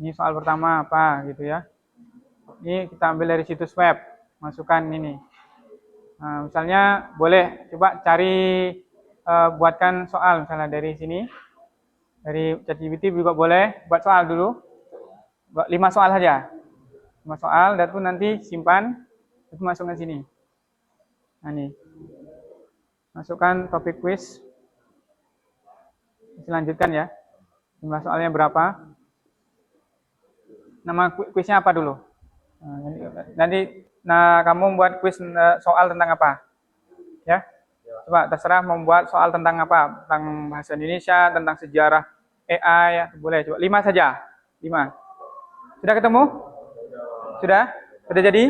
Ini soal pertama apa gitu ya. Ini kita ambil dari situs web, masukkan ini. Nah, misalnya boleh coba cari buatkan soal misalnya dari sini. Dari ChatGPT juga boleh buat soal dulu. Buat 5 soal saja. 5 soal dan itu nanti simpan, itu masukkan sini. Nah, ini. Masukkan topik quiz. Selanjutkan ya. Jumlah soalnya berapa? Nama kuisnya apa dulu? Nanti kamu buat kuis soal tentang apa? Ya. Coba terserah membuat soal tentang apa? Tentang bahasa Indonesia, tentang sejarah AI, ya. Boleh coba 5 saja. 5. Sudah ketemu? Sudah? Sudah jadi?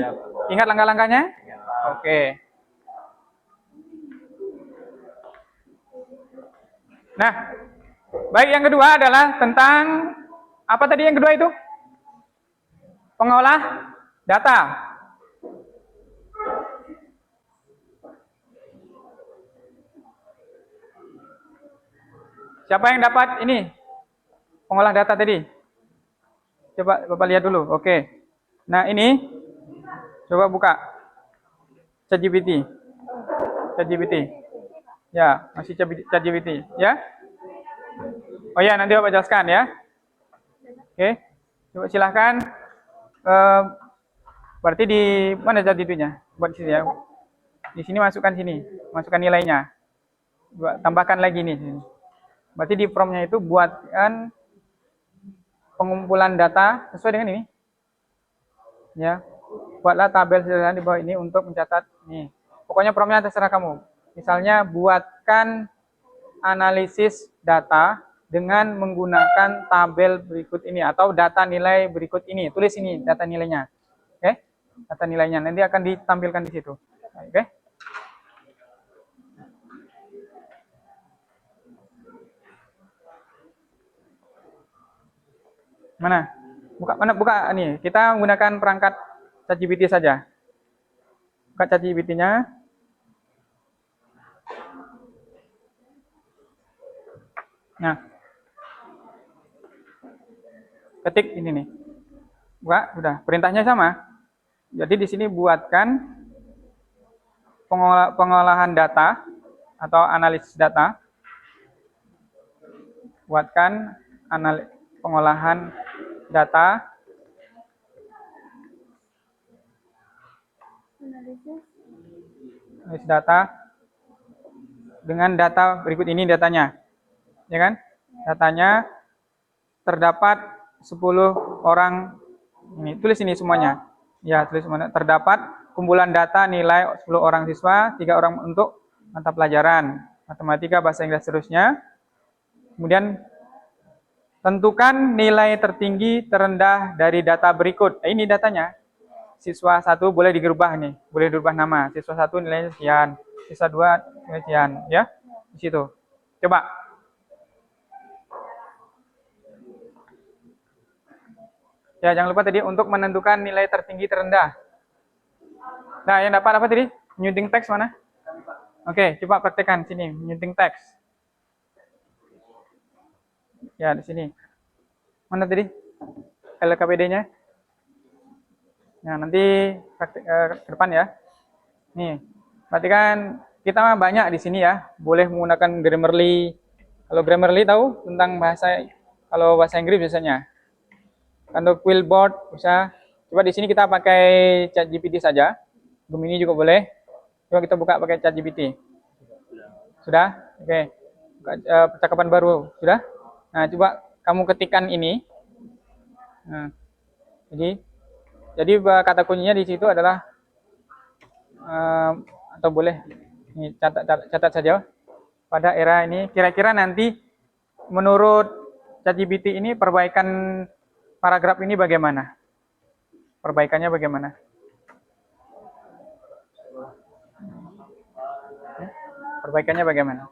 Ingat langkah-langkahnya? Oke. Nah, baik, yang kedua adalah tentang apa tadi yang kedua itu? Pengolah data. Siapa yang dapat ini? Pengolah data tadi. Coba Bapak lihat dulu. Oke. Nah, ini coba buka ChatGPT. ChatGPT. Ya, masih ChatGPT, ya. Oh ya, nanti Bapak jelaskan ya. Oke. Coba silahkan. Berarti di mana ChatGPT-nya? Buat sini ya. Di sini masukkan sini. Masukkan nilainya. Tambahkan lagi nih. Berarti di prompt-nya itu buatkan pengumpulan data sesuai dengan ini. Ya. Buatlah tabel sederhana di bawah ini untuk mencatat nih. Pokoknya prompt-nya terserah kamu. Misalnya buatkan analisis data dengan menggunakan tabel berikut ini atau data nilai berikut ini. Tulis ini data nilainya. Oke? Data nilainya nanti akan ditampilkan di situ. Oke? Mana? Buka nih. Kita menggunakan perangkat ChatGPT saja. Buka ChatGPT-nya. Nah. Ketik ini nih. Buka, udah. Perintahnya sama. Jadi di sini buatkan pengolahan data atau analisis data. Buatkan pengolahan data analisis data dengan data berikut ini datanya. Ya kan? Datanya terdapat 10 orang ini. Tulis ini semuanya. Ya, tulis semuanya. Terdapat kumpulan data nilai 10 orang siswa, 3 orang untuk mata pelajaran matematika, bahasa Inggris seterusnya. Kemudian tentukan nilai tertinggi terendah dari data berikut. Ini datanya. Siswa 1 boleh dirubah nih, boleh dirubah nama. Siswa 1 nilainya sekian, siswa 2 nilai sekian, ya. Di situ. Coba. Ya, jangan lupa tadi untuk menentukan nilai tertinggi terendah. Nah, yang dapat apa tadi? Menyunting teks mana? Oke, coba praktekkan sini, menyunting teks. Ya, di sini. Mana tadi? LKPD-nya? Nah, nanti praktek ke depan ya. Nih, berarti kan kita mah banyak di sini ya. Boleh menggunakan Grammarly. Kalau Grammarly tahu tentang kalau bahasa Inggris biasanya. Untuk Quillboard bisa. Coba di sini kita pakai ChatGPT saja. Gemini juga boleh. Coba kita buka pakai ChatGPT. Sudah? Oke. Percakapan baru. Sudah? Nah, coba kamu ketikkan ini. Nah, jadi kata kuncinya di situ adalah atau boleh ini catat saja pada era ini. Kira-kira nanti menurut ChatGPT ini perbaikan paragraf ini bagaimana? Perbaikannya bagaimana? Perbaikannya bagaimana?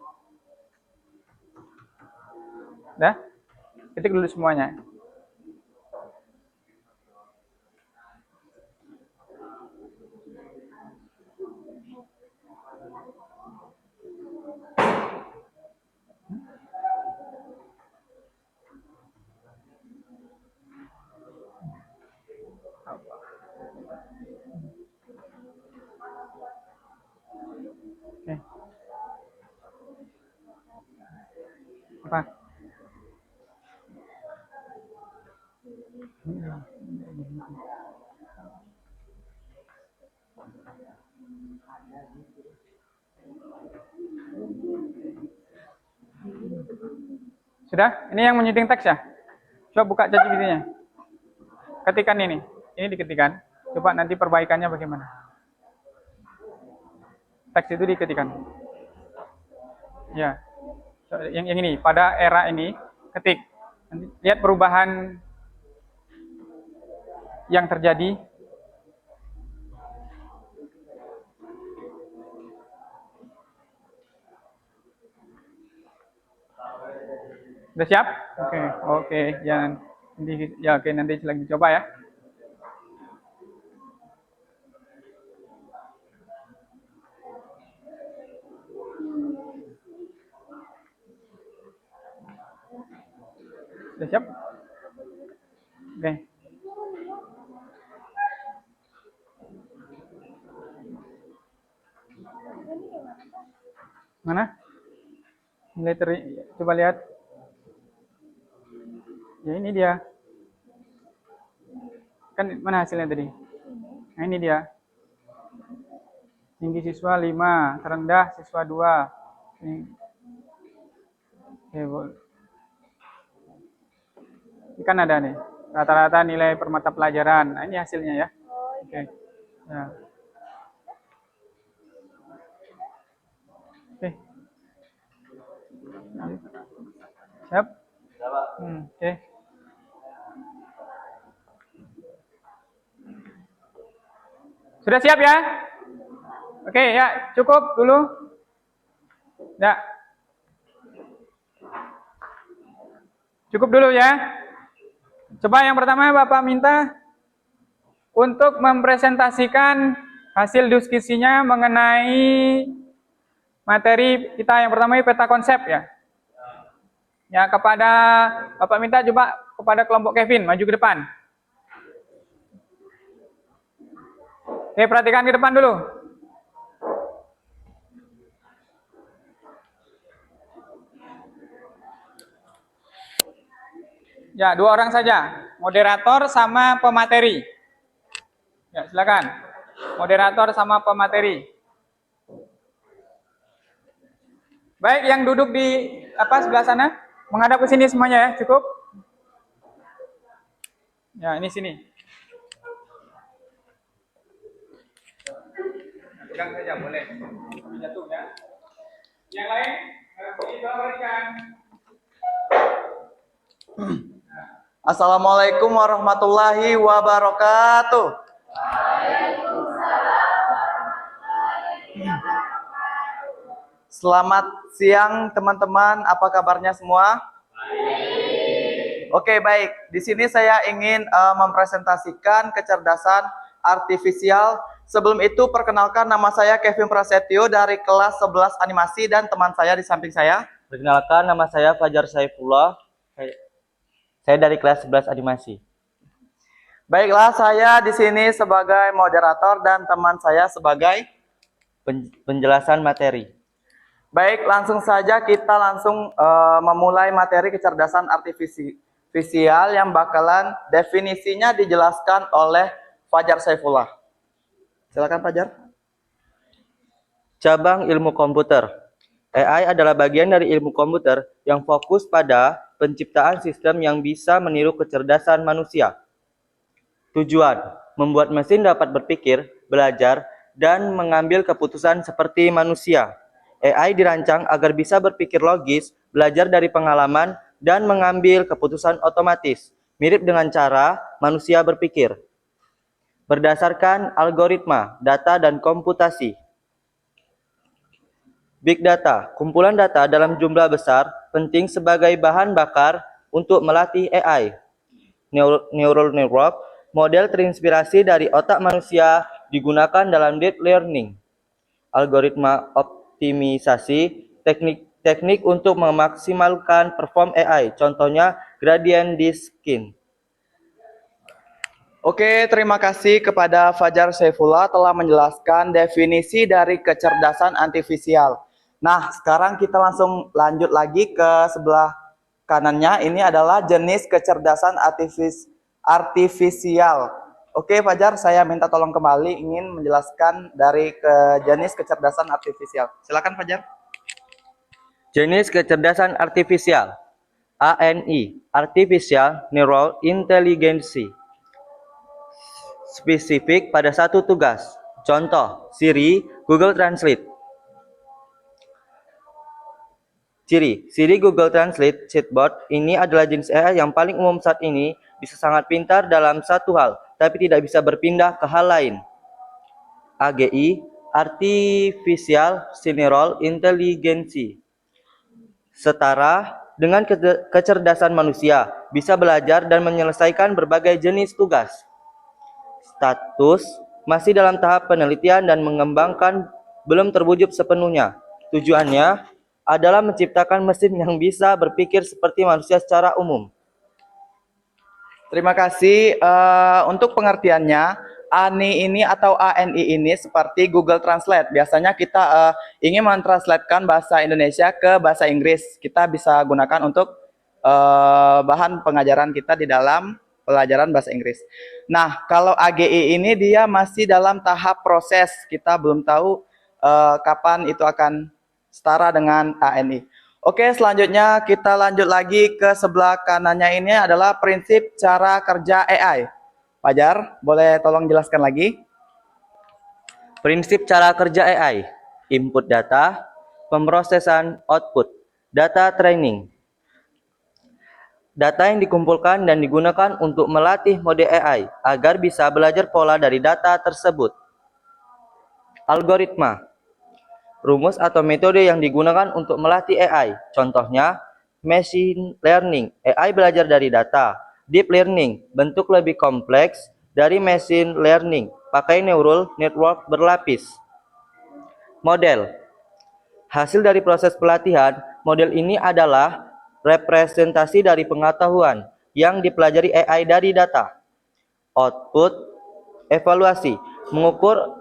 Dah? Ketik dulu semuanya. Sudah? Ini yang menyeting teks ya? Coba buka ChatGPT-nya. Ketikan ini. Ini diketikan. Coba nanti perbaikannya bagaimana. Teks itu diketikan. Ya. Yang ini, pada era ini, ketik. Nanti lihat perubahan yang terjadi. Udah siap? Oke, oke. Nanti lagi coba ya. Udah siap? Oke. Mana? Coba lihat. Ya ini dia. Kan mana hasilnya tadi? Nah ini dia. Tinggi siswa 5, terendah siswa 2. Ini kan ada nih. Rata-rata nilai per mata pelajaran. Nah, ini hasilnya ya. Oke. Ya. Oke. Siap? Oke. Sudah siap ya? Oke, ya, cukup dulu. Ya. Cukup dulu ya. Coba yang pertama Bapak minta untuk mempresentasikan hasil diskusinya mengenai materi kita yang pertama peta konsep ya. Ya, kepada Bapak minta coba kepada kelompok Kevin maju ke depan. Oke, perhatikan ke depan dulu. Ya, 2 orang saja, moderator sama pemateri. Ya, silakan. Moderator sama pemateri. Baik, yang duduk di sebelah sana, menghadap ke sini semuanya ya, cukup. Ya, ini sini. Pegang saja boleh. Jatuh ya. Yang lain, berikan. Assalamualaikum warahmatullahi wabarakatuh. Selamat siang teman-teman, apa kabarnya semua? Oke, baik. Di sini saya ingin mempresentasikan kecerdasan artifisial. Sebelum itu perkenalkan, nama saya Kevin Prasetyo dari kelas 11 animasi dan teman saya di samping saya. Perkenalkan, nama saya Fajar Saifullah. Saya dari kelas 11 animasi. Baiklah, saya di sini sebagai moderator dan teman saya sebagai penjelasan materi. Baik, langsung saja kita memulai materi kecerdasan artifisial yang bakalan definisinya dijelaskan oleh Fajar Saifullah. Silakan Fajar. Cabang ilmu komputer. AI adalah bagian dari ilmu komputer yang fokus pada penciptaan sistem yang bisa meniru kecerdasan manusia. Tujuan, membuat mesin dapat berpikir, belajar, dan mengambil keputusan seperti manusia. AI dirancang agar bisa berpikir logis, belajar dari pengalaman, dan mengambil keputusan otomatis, mirip dengan cara manusia berpikir. Berdasarkan algoritma, data, dan komputasi. Big data, kumpulan data dalam jumlah besar, penting sebagai bahan bakar untuk melatih AI. Neural network, model terinspirasi dari otak manusia, digunakan dalam deep learning. Algoritma optimisasi, teknik untuk memaksimalkan perform AI, contohnya gradient descent. Oke, terima kasih kepada Fajar Saifullah telah menjelaskan definisi dari kecerdasan artifisial. Nah, sekarang kita langsung lanjut lagi ke sebelah kanannya. Ini adalah jenis kecerdasan artifisial. Oke, Fajar, saya minta tolong kembali ingin menjelaskan dari jenis kecerdasan artifisial. Silakan, Fajar. Jenis kecerdasan artifisial. ANI, Artificial Neural Intelligence. Spesifik pada satu tugas. Contoh, Siri, Google Translate. Siri Google Translate chatbot ini adalah jenis AI yang paling umum saat ini, bisa sangat pintar dalam satu hal, tapi tidak bisa berpindah ke hal lain. AGI, Artificial General Intelligence. Setara dengan kecerdasan manusia, bisa belajar dan menyelesaikan berbagai jenis tugas. Status masih dalam tahap penelitian dan mengembangkan, belum terwujud sepenuhnya. Tujuannya adalah menciptakan mesin yang bisa berpikir seperti manusia secara umum. Terima kasih. Untuk pengertiannya, ANI ini atau ANI ini seperti Google Translate. Biasanya kita ingin mentranslatekan bahasa Indonesia ke bahasa Inggris. Kita bisa gunakan untuk bahan pengajaran kita di dalam pelajaran bahasa Inggris. Nah, kalau AGI ini dia masih dalam tahap proses. Kita belum tahu kapan itu akan setara dengan ANI. Oke, selanjutnya kita lanjut lagi ke sebelah kanannya, ini adalah prinsip cara kerja AI. Fajar, boleh tolong jelaskan lagi? Prinsip cara kerja AI. Input data, pemrosesan output, data training. Data yang dikumpulkan dan digunakan untuk melatih mode AI agar bisa belajar pola dari data tersebut. Algoritma. Rumus atau metode yang digunakan untuk melatih AI. Contohnya, machine learning, AI belajar dari data. Deep learning, bentuk lebih kompleks dari machine learning, pakai neural network berlapis. Model. Hasil dari proses pelatihan, model ini adalah representasi dari pengetahuan yang dipelajari AI dari data. Output, evaluasi, mengukur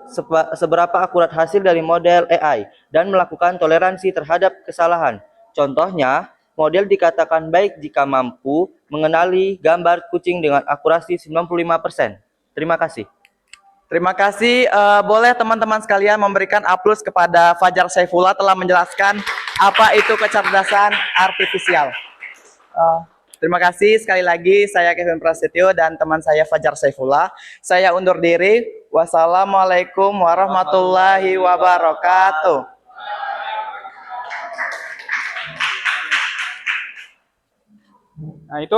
seberapa akurat hasil dari model AI dan melakukan toleransi terhadap kesalahan. Contohnya, model dikatakan baik jika mampu mengenali gambar kucing dengan akurasi 95%. Terima kasih. Terima kasih. Boleh teman-teman sekalian memberikan aplaus kepada Fajar Saifullah telah menjelaskan apa itu kecerdasan artifisial. Terima kasih sekali lagi, saya Kevin Prasetyo dan teman saya Fajar Saifullah. Saya undur diri. Wassalamualaikum warahmatullahi wabarakatuh. Nah, itu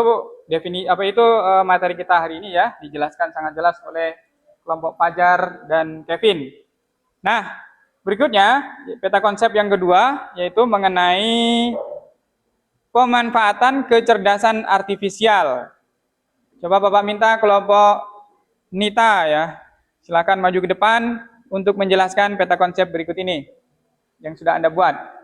materi kita hari ini ya, dijelaskan sangat jelas oleh kelompok Fajar dan Kevin. Nah, berikutnya peta konsep yang kedua yaitu mengenai pemanfaatan kecerdasan artifisial. Coba Bapak minta kelompok Nita ya, silakan maju ke depan untuk menjelaskan peta konsep berikut ini yang sudah Anda buat.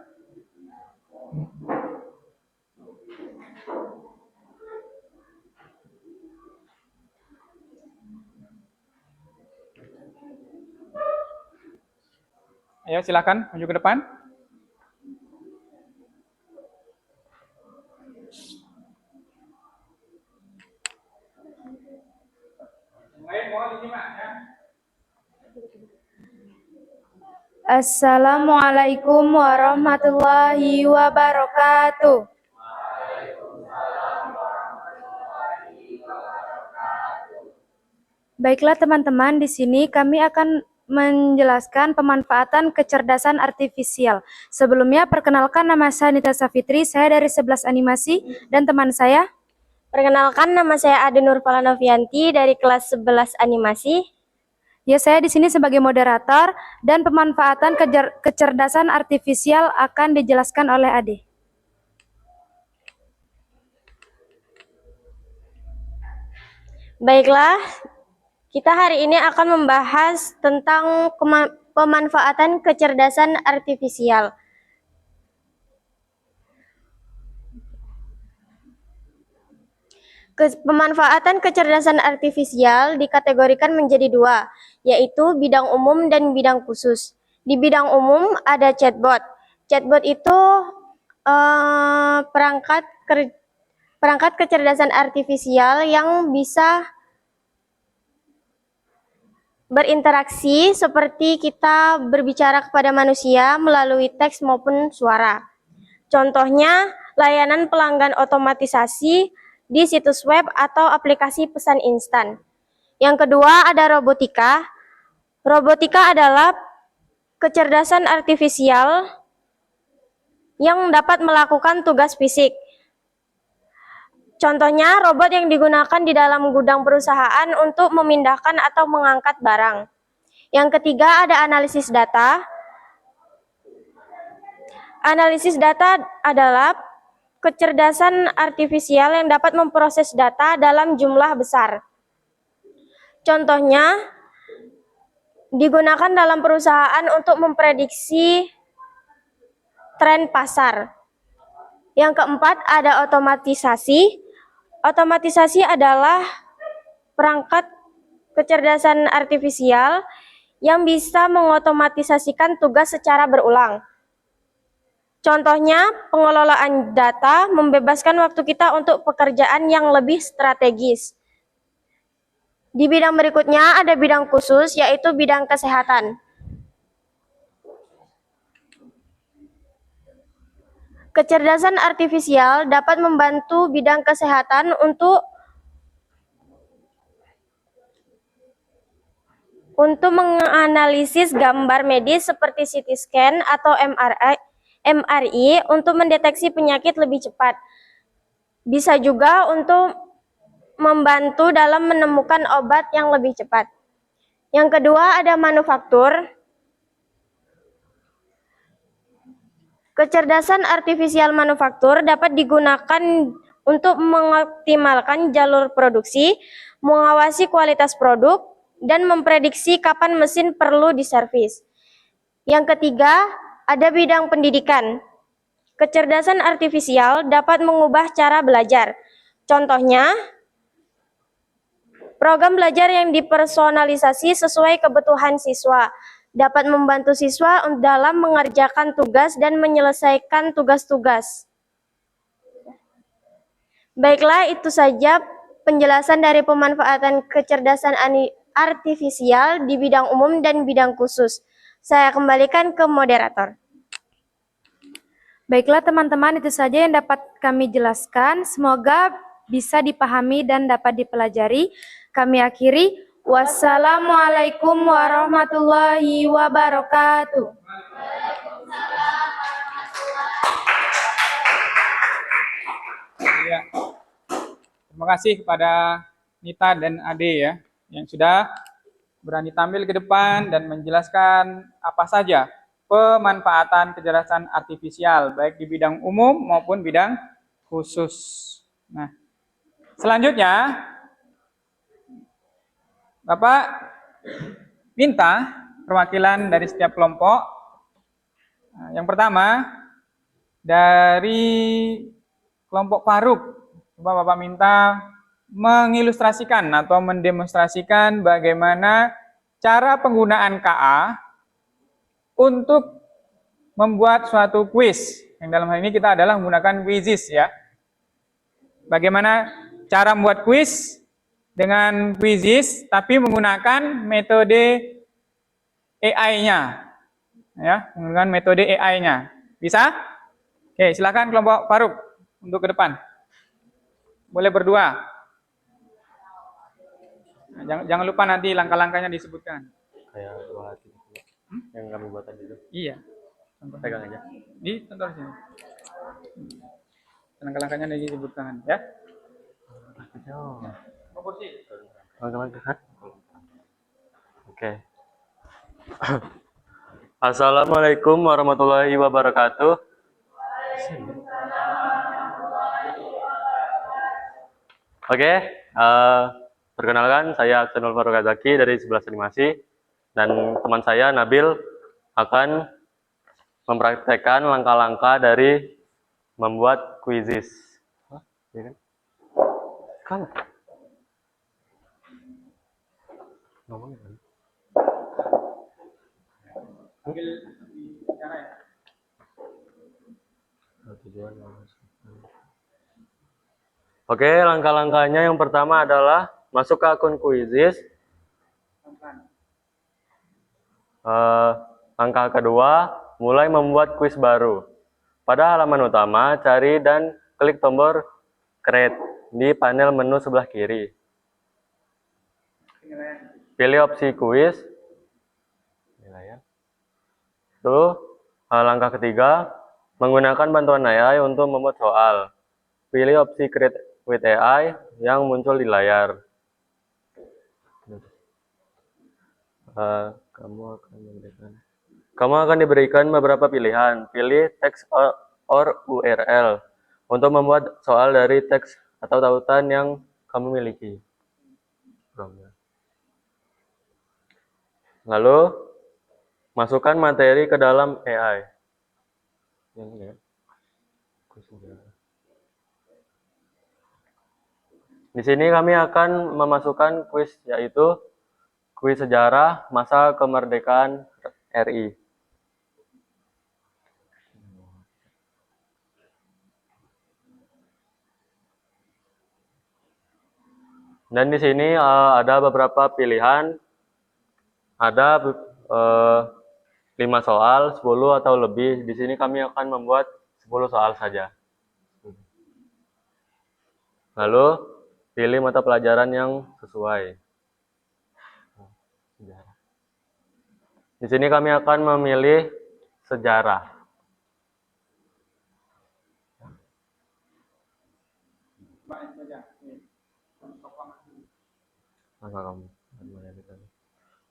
Ayo silakan maju ke depan. Assalamualaikum warahmatullahi wabarakatuh. Baiklah teman-teman, di sini kami akan menjelaskan pemanfaatan kecerdasan artifisial. Sebelumnya, perkenalkan nama saya Nita Safitri, saya dari 11 animasi, dan teman saya. Perkenalkan, nama saya Ade Nurfala Novianti dari kelas 11 animasi. Ya, saya di sini sebagai moderator dan pemanfaatan kecerdasan artifisial akan dijelaskan oleh Ade. Baiklah, kita hari ini akan membahas tentang pemanfaatan kecerdasan artifisial. Pemanfaatan kecerdasan artifisial dikategorikan menjadi dua, yaitu bidang umum dan bidang khusus. Di bidang umum ada chatbot. Chatbot itu perangkat kecerdasan artifisial yang bisa berinteraksi seperti kita berbicara kepada manusia melalui teks maupun suara. Contohnya, layanan pelanggan otomatisasi di situs web atau aplikasi pesan instan. Yang kedua ada robotika. Robotika adalah kecerdasan artifisial yang dapat melakukan tugas fisik. Contohnya, robot yang digunakan di dalam gudang perusahaan untuk memindahkan atau mengangkat barang. Yang ketiga ada analisis data. Analisis data adalah kecerdasan artifisial yang dapat memproses data dalam jumlah besar. Contohnya, digunakan dalam perusahaan untuk memprediksi tren pasar. Yang keempat ada otomatisasi. Otomatisasi adalah perangkat kecerdasan artifisial yang bisa mengotomatisasikan tugas secara berulang. Contohnya, pengelolaan data membebaskan waktu kita untuk pekerjaan yang lebih strategis. Di bidang berikutnya ada bidang khusus, yaitu bidang kesehatan. Kecerdasan artifisial dapat membantu bidang kesehatan untuk menganalisis gambar medis seperti CT scan atau MRI untuk mendeteksi penyakit lebih cepat. Bisa juga untuk membantu dalam menemukan obat yang lebih cepat. Yang kedua ada manufaktur. Kecerdasan artifisial manufaktur dapat digunakan untuk mengoptimalkan jalur produksi, mengawasi kualitas produk, dan memprediksi kapan mesin perlu diservis. Yang ketiga, ada bidang pendidikan. Kecerdasan artifisial dapat mengubah cara belajar. Contohnya, program belajar yang dipersonalisasi sesuai kebutuhan siswa dapat membantu siswa dalam mengerjakan tugas dan menyelesaikan tugas-tugas. Baiklah, itu saja penjelasan dari pemanfaatan kecerdasan artifisial di bidang umum dan bidang khusus. Saya kembalikan ke moderator. Baiklah teman-teman, itu saja yang dapat kami jelaskan. Semoga bisa dipahami dan dapat dipelajari. Kami akhiri. Wassalamualaikum warahmatullahi wabarakatuh. Ya. Terima kasih kepada Nita dan Ade ya, yang sudah berani tampil ke depan dan menjelaskan apa saja pemanfaatan kecerdasan artifisial, baik di bidang umum maupun bidang khusus. Nah, selanjutnya, Bapak minta perwakilan dari setiap kelompok. Nah, yang pertama, dari kelompok Faruk, coba Bapak minta mengilustrasikan atau mendemonstrasikan bagaimana cara penggunaan KA untuk membuat suatu kuis. Yang dalam hal ini kita adalah menggunakan Quizizz ya. Bagaimana cara membuat kuis dengan Quizizz tapi menggunakan metode AI-nya. Ya, menggunakan metode AI-nya. Bisa? Oke, silakan kelompok Faruk untuk ke depan. Boleh berdua. Nah, jangan lupa nanti langkah-langkahnya disebutkan. Kayak buat yang kami buat tadi itu. Iya. Contoh. Pegang aja. Di contoh sini. Langkah-langkahnya disebutkan ya. Proporsi. Oke. Assalamualaikum warahmatullahi wabarakatuh. Oke, perkenalkan saya Aksanul Farukazaki dari 11 Animasi dan teman saya Nabil akan mempraktekkan langkah-langkah dari membuat Quizizz. Ya kan? Ngomongin kan? Ambil bicara ya. Tujuan Oke, langkah-langkahnya yang pertama adalah masuk ke akun Quizizz. Langkah kedua, mulai membuat kuis baru. Pada halaman utama, cari dan klik tombol Create di panel menu sebelah kiri. Pilih opsi kuis. Lalu, langkah ketiga, menggunakan bantuan AI untuk membuat soal. Pilih opsi Create with AI yang muncul di layar. Kamu akan diberikan beberapa pilihan. Pilih teks or URL untuk membuat soal dari teks atau tautan yang kamu miliki. Lalu, masukkan materi ke dalam AI. Di sini kami akan memasukkan kuis, yaitu kuis sejarah masa kemerdekaan RI. Dan di sini ada beberapa pilihan. Ada 5 soal, 10 atau lebih. Di sini kami akan membuat 10 soal saja. Lalu, pilih mata pelajaran yang sesuai. Di sini kami akan memilih sejarah.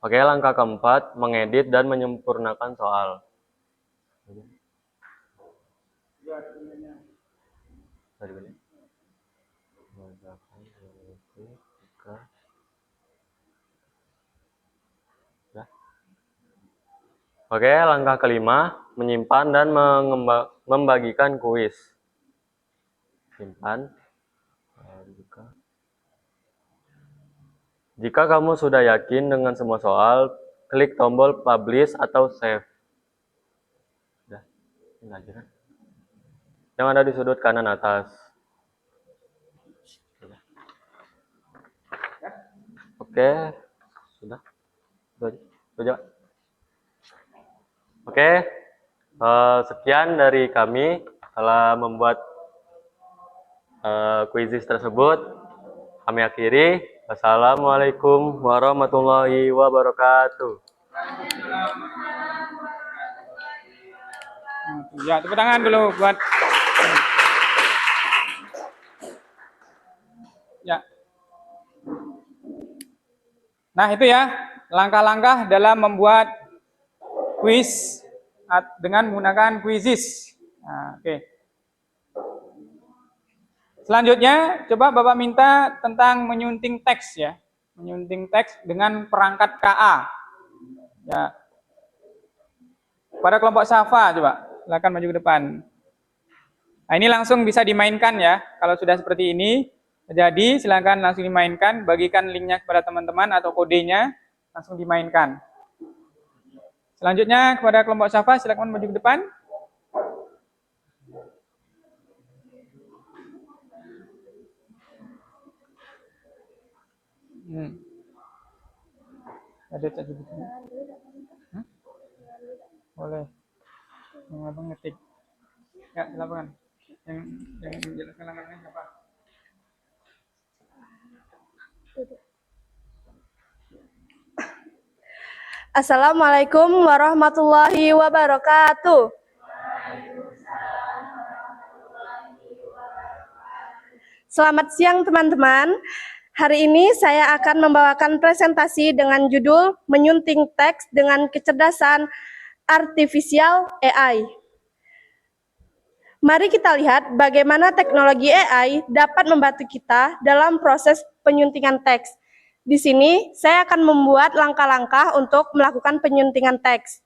Oke, langkah keempat, mengedit dan menyempurnakan soal. Oke, langkah kelima, menyimpan dan membagikan kuis. Simpan. Jika kamu sudah yakin dengan semua soal, klik tombol publish atau save. Yang ada di sudut kanan atas. Oke, sudah. Sudah. Oke, sekian dari kami telah membuat Quizizz tersebut. Kami akhiri. Wassalamualaikum warahmatullahi wabarakatuh. Ya, tepuk tangan dulu buat. Ya. Nah, itu ya langkah-langkah dalam membuat kuis dengan menggunakan Quizizz. Nah, oke. Selanjutnya, coba Bapak minta tentang menyunting teks ya. Menyunting teks dengan perangkat KA. Ya. Pada kelompok Safa coba, silakan maju ke depan. Nah, ini langsung bisa dimainkan ya. Kalau sudah seperti ini, jadi silakan langsung dimainkan, bagikan linknya kepada teman-teman atau kodenya, langsung dimainkan. Selanjutnya kepada kelompok Safa, silakan maju ke depan. Ada tak gitu? Boleh. Yang abang ngetik. Ya, silakan. Yang menjelaskan langkahnya siapa? Assalamualaikum warahmatullahi wabarakatuh. Selamat siang teman-teman. Hari ini saya akan membawakan presentasi dengan judul Menyunting Teks dengan Kecerdasan Artifisial AI. Mari kita lihat bagaimana teknologi AI dapat membantu kita dalam proses penyuntingan teks. Di sini saya akan membuat langkah-langkah untuk melakukan penyuntingan teks.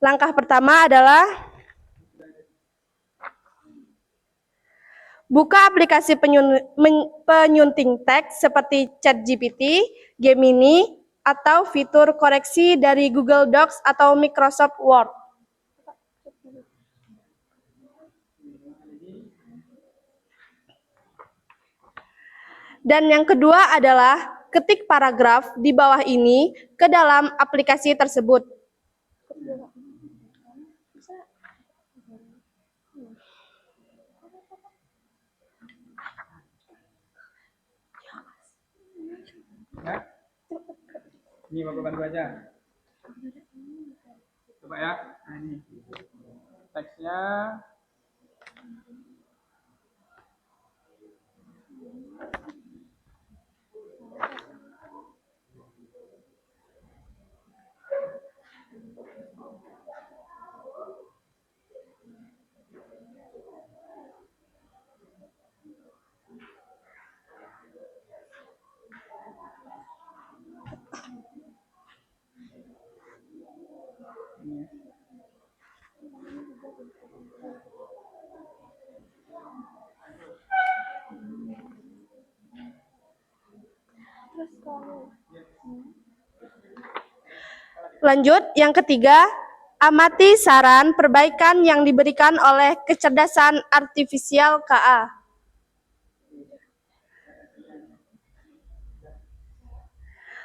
Langkah pertama adalah buka aplikasi penyunting teks seperti ChatGPT, Gemini, atau fitur koreksi dari Google Docs atau Microsoft Word. Dan yang kedua adalah ketik paragraf di bawah ini ke dalam aplikasi tersebut. Ya. Ini Bapak bantu aja. Coba ya. Nah, ini. Teksnya. Lanjut, yang ketiga, amati saran perbaikan yang diberikan oleh kecerdasan artifisial KA.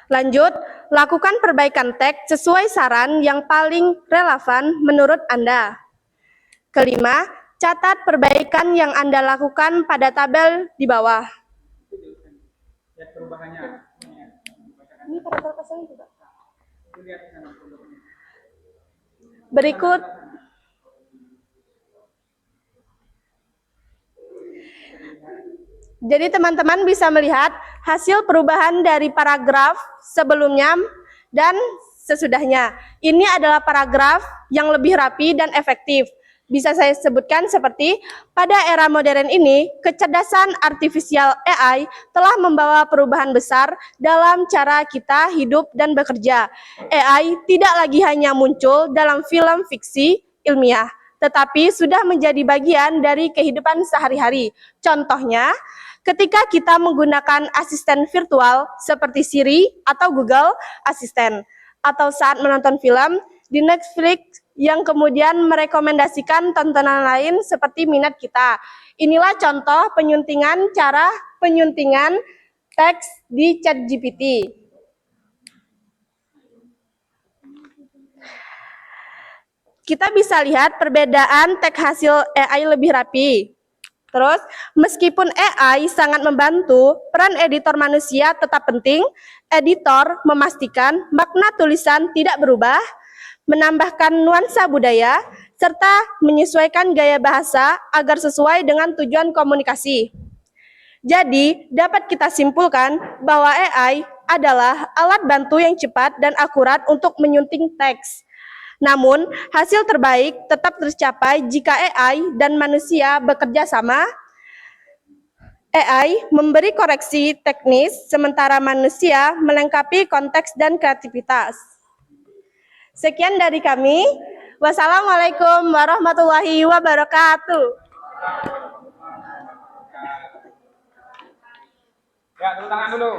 Lanjut, lakukan perbaikan teks sesuai saran yang paling relevan menurut Anda. Kelima, catat perbaikan yang Anda lakukan pada tabel di bawah. Lihat perubahannya. Ini paragraf kosong juga. Berikut jadi teman-teman bisa melihat hasil perubahan dari paragraf sebelumnya dan sesudahnya. Ini adalah paragraf yang lebih rapi dan efektif. Bisa saya sebutkan seperti, pada era modern ini, kecerdasan artifisial AI telah membawa perubahan besar dalam cara kita hidup dan bekerja. AI tidak lagi hanya muncul dalam film fiksi ilmiah, tetapi sudah menjadi bagian dari kehidupan sehari-hari. Contohnya, ketika kita menggunakan asisten virtual seperti Siri atau Google Assistant, atau saat menonton film di Netflix yang kemudian merekomendasikan tontonan lain seperti minat kita. Inilah contoh cara penyuntingan teks di ChatGPT. Kita bisa lihat perbedaan teks hasil AI lebih rapi. Terus, meskipun AI sangat membantu, peran editor manusia tetap penting. Editor memastikan makna tulisan tidak berubah, menambahkan nuansa budaya, serta menyesuaikan gaya bahasa agar sesuai dengan tujuan komunikasi. Jadi, dapat kita simpulkan bahwa AI adalah alat bantu yang cepat dan akurat untuk menyunting teks. Namun, hasil terbaik tetap tercapai jika AI dan manusia bekerja sama. AI memberi koreksi teknis, sementara manusia melengkapi konteks dan kreativitas. Sekian dari kami. Wassalamualaikum warahmatullahi wabarakatuh. Ya, tepuk tangan dulu.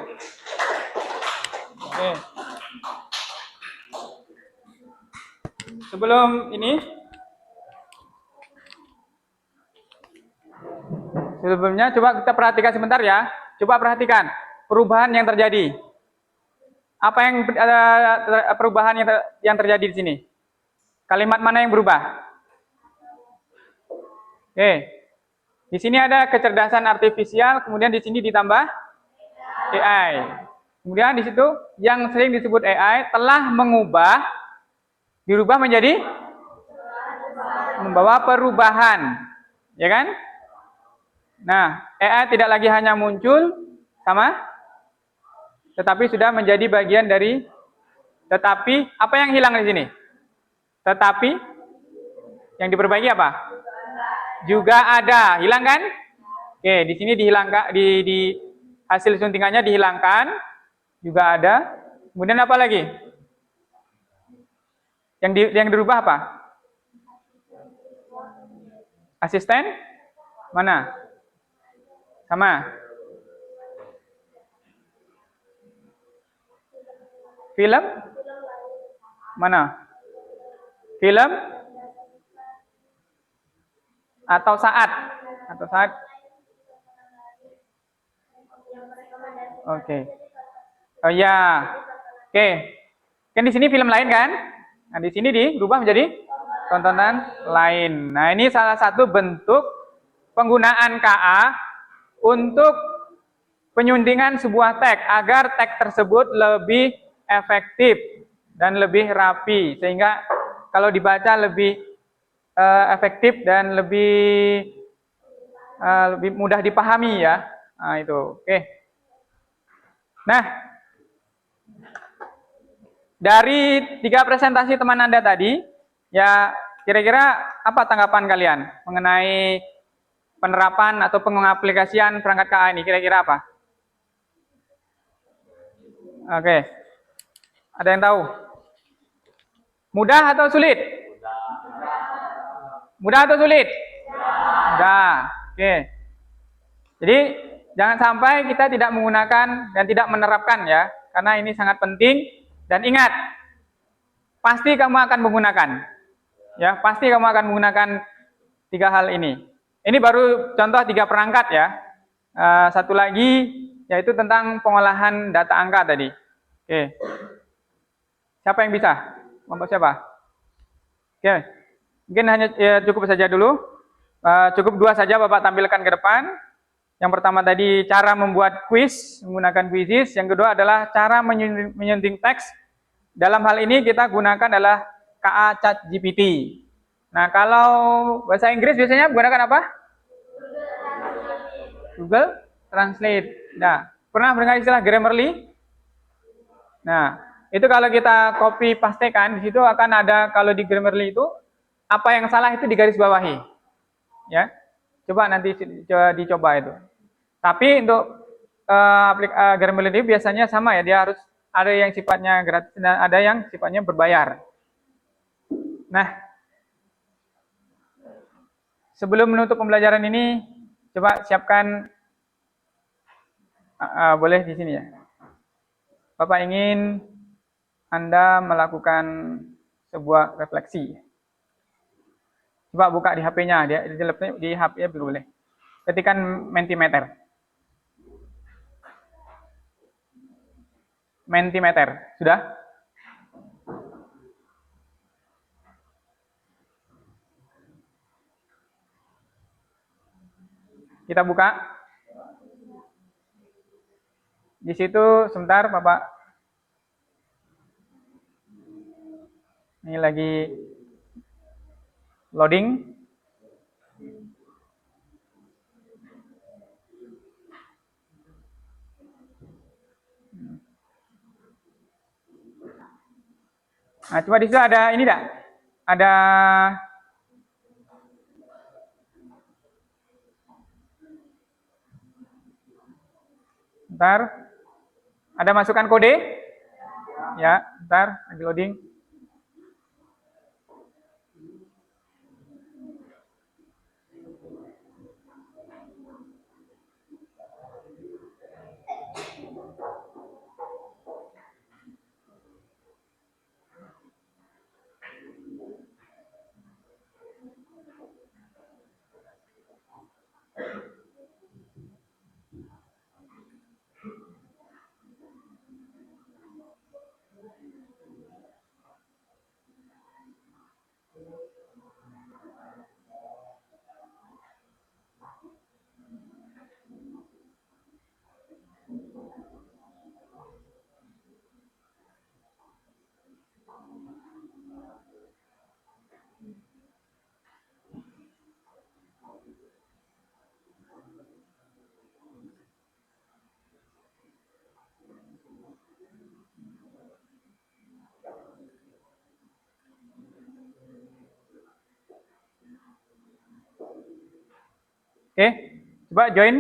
Oke. Sebelum ini, sebelumnya coba kita perhatikan sebentar ya. Coba perhatikan perubahan yang terjadi. Apa yang perubahan yang terjadi di sini? Kalimat mana yang berubah? Oke. Di sini ada kecerdasan artifisial, kemudian di sini ditambah AI. Kemudian di situ yang sering disebut AI telah dirubah menjadi membawa perubahan, ya kan? Nah, AI tidak lagi hanya muncul tetapi sudah menjadi bagian dari. Tetapi apa yang hilang di sini? Tetapi yang diperbaiki apa? Juga ada, hilang kan? Oke, di sini dihilangkan, di hasil suntingannya dihilangkan, juga ada. Kemudian apa lagi? Yang dirubah apa? Asisten? Mana? Sama. Film? Mana? Film? Atau saat? Oke. Oh ya. Oke. Kan di sini film lain kan? Nah, di sini dirubah menjadi tontonan lain. Nah, ini salah satu bentuk penggunaan KA untuk penyuntingan sebuah teks agar teks tersebut lebih efektif dan lebih rapi sehingga kalau dibaca lebih efektif dan lebih mudah dipahami ya. Nah, itu. Oke. Nah, dari 3 presentasi teman Anda tadi, ya kira-kira apa tanggapan kalian mengenai penerapan atau pengaplikasian perangkat KA ini? Kira-kira apa? Oke. Ada yang tahu? Mudah atau sulit? Mudah atau sulit? Mudah. Oke. Jadi jangan sampai kita tidak menggunakan dan tidak menerapkan ya, karena ini sangat penting. Dan ingat, pasti kamu akan menggunakan. Ya, pasti kamu akan menggunakan 3 hal ini. Ini baru contoh 3 perangkat ya. Satu lagi yaitu tentang pengolahan data angka tadi. Oke. Siapa yang bisa? Kelompok siapa? Oke. Mungkin hanya cukup saja dulu. Cukup 2 saja Bapak tampilkan ke depan. Yang pertama tadi cara membuat quiz menggunakan quizzes. Yang kedua adalah cara menyunting teks. Dalam hal ini kita gunakan adalah KA ChatGPT. Nah, kalau bahasa Inggris biasanya menggunakan apa? Google Translate. Nah, pernah mendengar istilah Grammarly? Nah, itu kalau kita copy pastekan di situ akan ada, kalau di Grammarly itu apa yang salah itu digaris bawahi. Ya. Coba nanti dicoba itu. Tapi untuk Grammarly itu biasanya sama ya, dia harus ada yang sifatnya gratis dan ada yang sifatnya berbayar. Nah, sebelum menutup pembelajaran ini, coba siapkan, boleh di sini ya. Bapak ingin Anda melakukan sebuah refleksi. Coba buka di HP-nya, di HP-nya boleh. Ketikkan Mentimeter. Mentimeter, sudah? Kita buka. Di situ sebentar Bapak. Ini lagi loading. Nah, coba di situ ada ini enggak? Ada bentar. Ada masukkan kode? Ya, bentar, lagi loading. Oke, coba join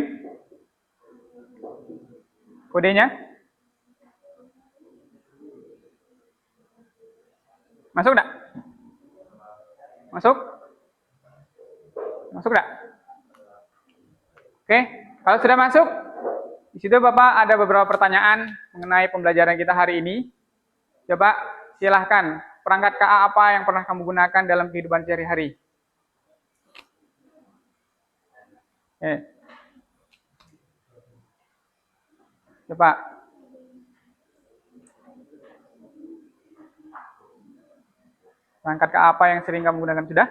kodenya. Masuk enggak? Masuk? Masuk enggak? Oke, kalau sudah masuk, di situ Bapak ada beberapa pertanyaan mengenai pembelajaran kita hari ini. Coba silahkan, perangkat KA apa yang pernah kamu gunakan dalam kehidupan sehari-hari? Coba. Perangkat KA apa yang sering kamu gunakan sudah?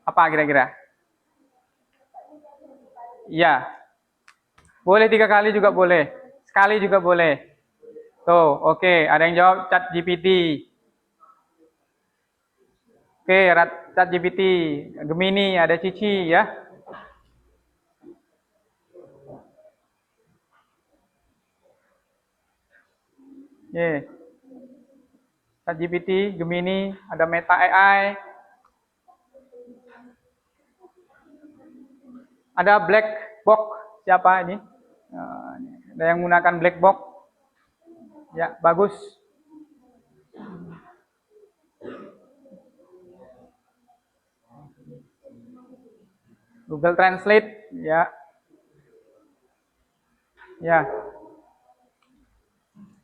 Apa kira-kira? Iya. Boleh 3 kali juga boleh. Sekali juga boleh. Tuh, oke. Ada yang jawab ChatGPT. Oke, ChatGPT. Gemini, ada Cici ya. Ye. ChatGPT, Gemini, ada Meta AI. Ada black box. Siapa ini? Ada yang menggunakan black box. Ya, bagus. Google Translate, ya. Ya.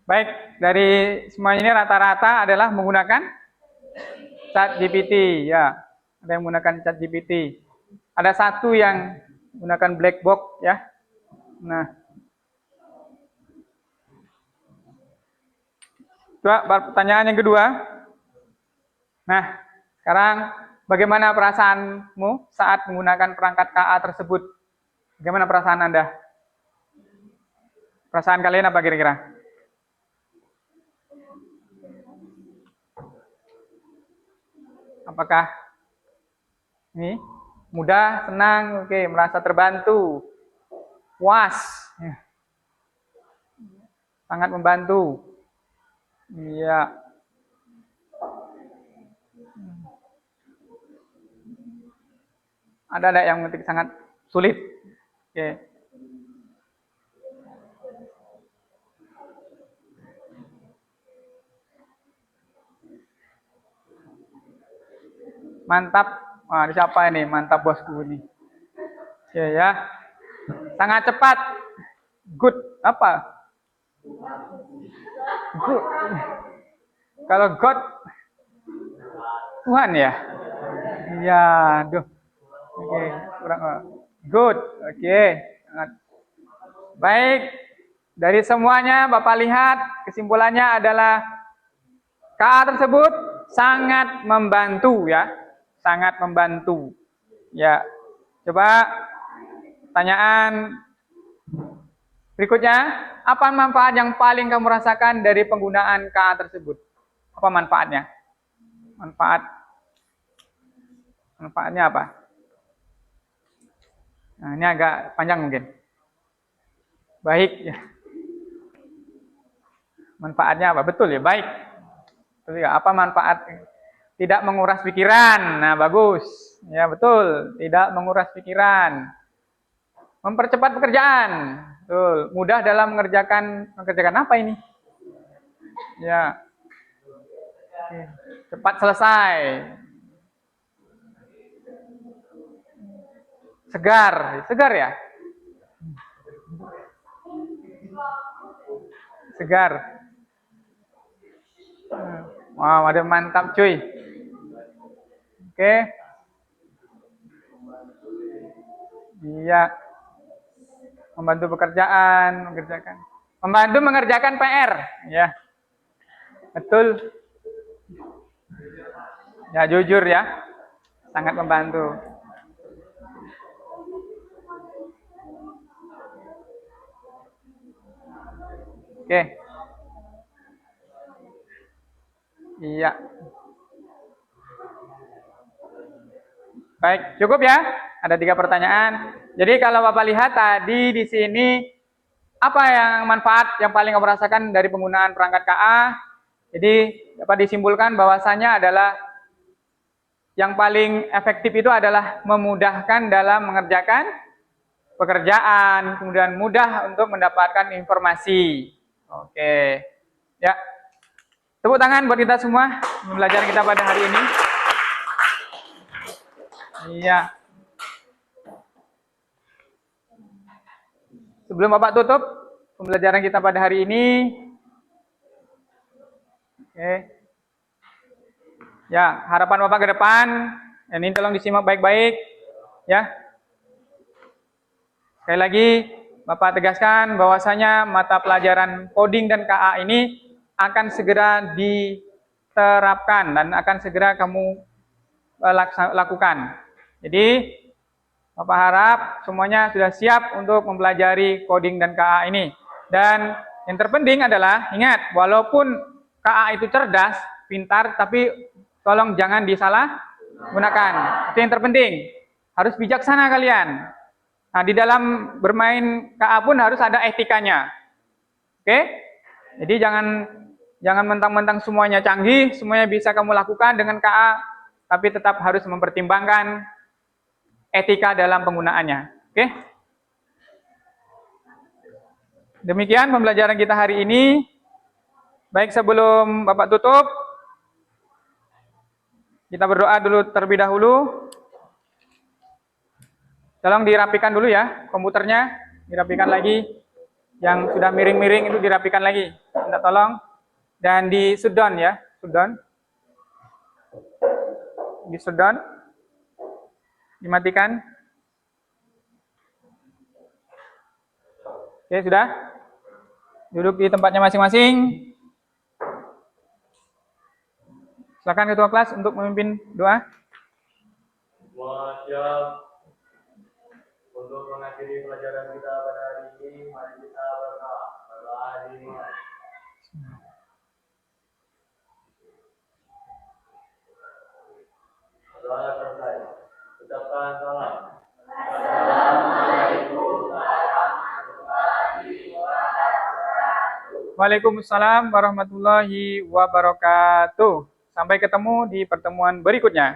Baik, dari semua ini rata-rata adalah menggunakan ChatGPT, ya. Ada yang menggunakan ChatGPT. Ada satu yang menggunakan black box, ya. Nah, coba pertanyaan yang kedua. Nah, sekarang bagaimana perasaanmu saat menggunakan perangkat KA tersebut? Bagaimana perasaan Anda? Perasaan kalian apa kira-kira? Apakah ini mudah, senang, oke, merasa terbantu, puas, ya. Sangat membantu, iya. Ada yang mengetik sangat sulit, oke. Mantap. Wah, ini siapa ini? Mantap bosku ini. Oke ya. Sangat cepat. Good. Apa? Good. Kalau God Tuhan ya? Iya, aduh. Oke, kurang. Good. Oke. Baik. Dari semuanya Bapak lihat kesimpulannya adalah KA tersebut sangat membantu ya. Sangat membantu. Ya. Coba pertanyaan berikutnya, apa manfaat yang paling kamu rasakan dari penggunaan KA tersebut? Apa manfaatnya? Manfaatnya apa? Nah, ini agak panjang mungkin. Baik ya. Manfaatnya apa? Betul ya, baik. Betul ya. Apa manfaat? Tidak menguras pikiran. Nah, bagus. Ya, betul. Tidak menguras pikiran. Mempercepat pekerjaan. Betul. Mudah dalam mengerjakan apa ini? Ya. Cepat selesai. Segar ya? Segar. Wow, ada mantap cuy. Oke. Iya. Membantu pekerjaan, membantu mengerjakan PR, ya. Betul. Ya, jujur ya. Sangat membantu. Oke. Iya. Baik, cukup ya. Ada 3 pertanyaan. Jadi kalau Bapak lihat tadi di sini, apa yang manfaat yang paling kamu rasakan dari penggunaan perangkat KA? Jadi dapat disimpulkan bahwasannya adalah yang paling efektif itu adalah memudahkan dalam mengerjakan pekerjaan, kemudian mudah untuk mendapatkan informasi. Oke, ya. Tepuk tangan buat kita semua pembelajaran kita pada hari ini. Iya. Sebelum Bapak tutup pembelajaran kita pada hari ini. Oke. Ya, harapan Bapak ke depan, ini tolong disimak baik-baik. Ya. Sekali lagi, Bapak tegaskan bahwasanya mata pelajaran coding dan KA ini akan segera diterapkan dan akan segera kamu lakukan. Jadi Bapak harap semuanya sudah siap untuk mempelajari coding dan KA ini. Dan yang terpenting adalah ingat, walaupun KA itu cerdas, pintar, tapi tolong jangan disalahgunakan. Itu yang terpenting. Harus bijaksana kalian. Nah, di dalam bermain KA pun harus ada etikanya. Oke? Jadi jangan mentang-mentang semuanya canggih, semuanya bisa kamu lakukan dengan KA, tapi tetap harus mempertimbangkan etika dalam penggunaannya. Oke? Demikian pembelajaran kita hari ini. Baik, sebelum Bapak tutup, kita berdoa dulu terlebih dahulu. Tolong dirapikan dulu ya, komputernya dirapikan lagi. Yang sudah miring-miring itu dirapikan lagi. Minta tolong. Dan di shutdown ya, shutdown. Di shutdown. Dimatikan. Oke, sudah. Duduk di tempatnya masing-masing. Silakan ketua kelas untuk memimpin doa. Siap. Untuk mengakhiri pelajaran kita pada hari ini, mari kita berdoa. Berdoa dimulai. Doa selesai. Ucapkan salam. Waalaikumsalam warahmatullahi wabarakatuh. Sampai ketemu di pertemuan berikutnya.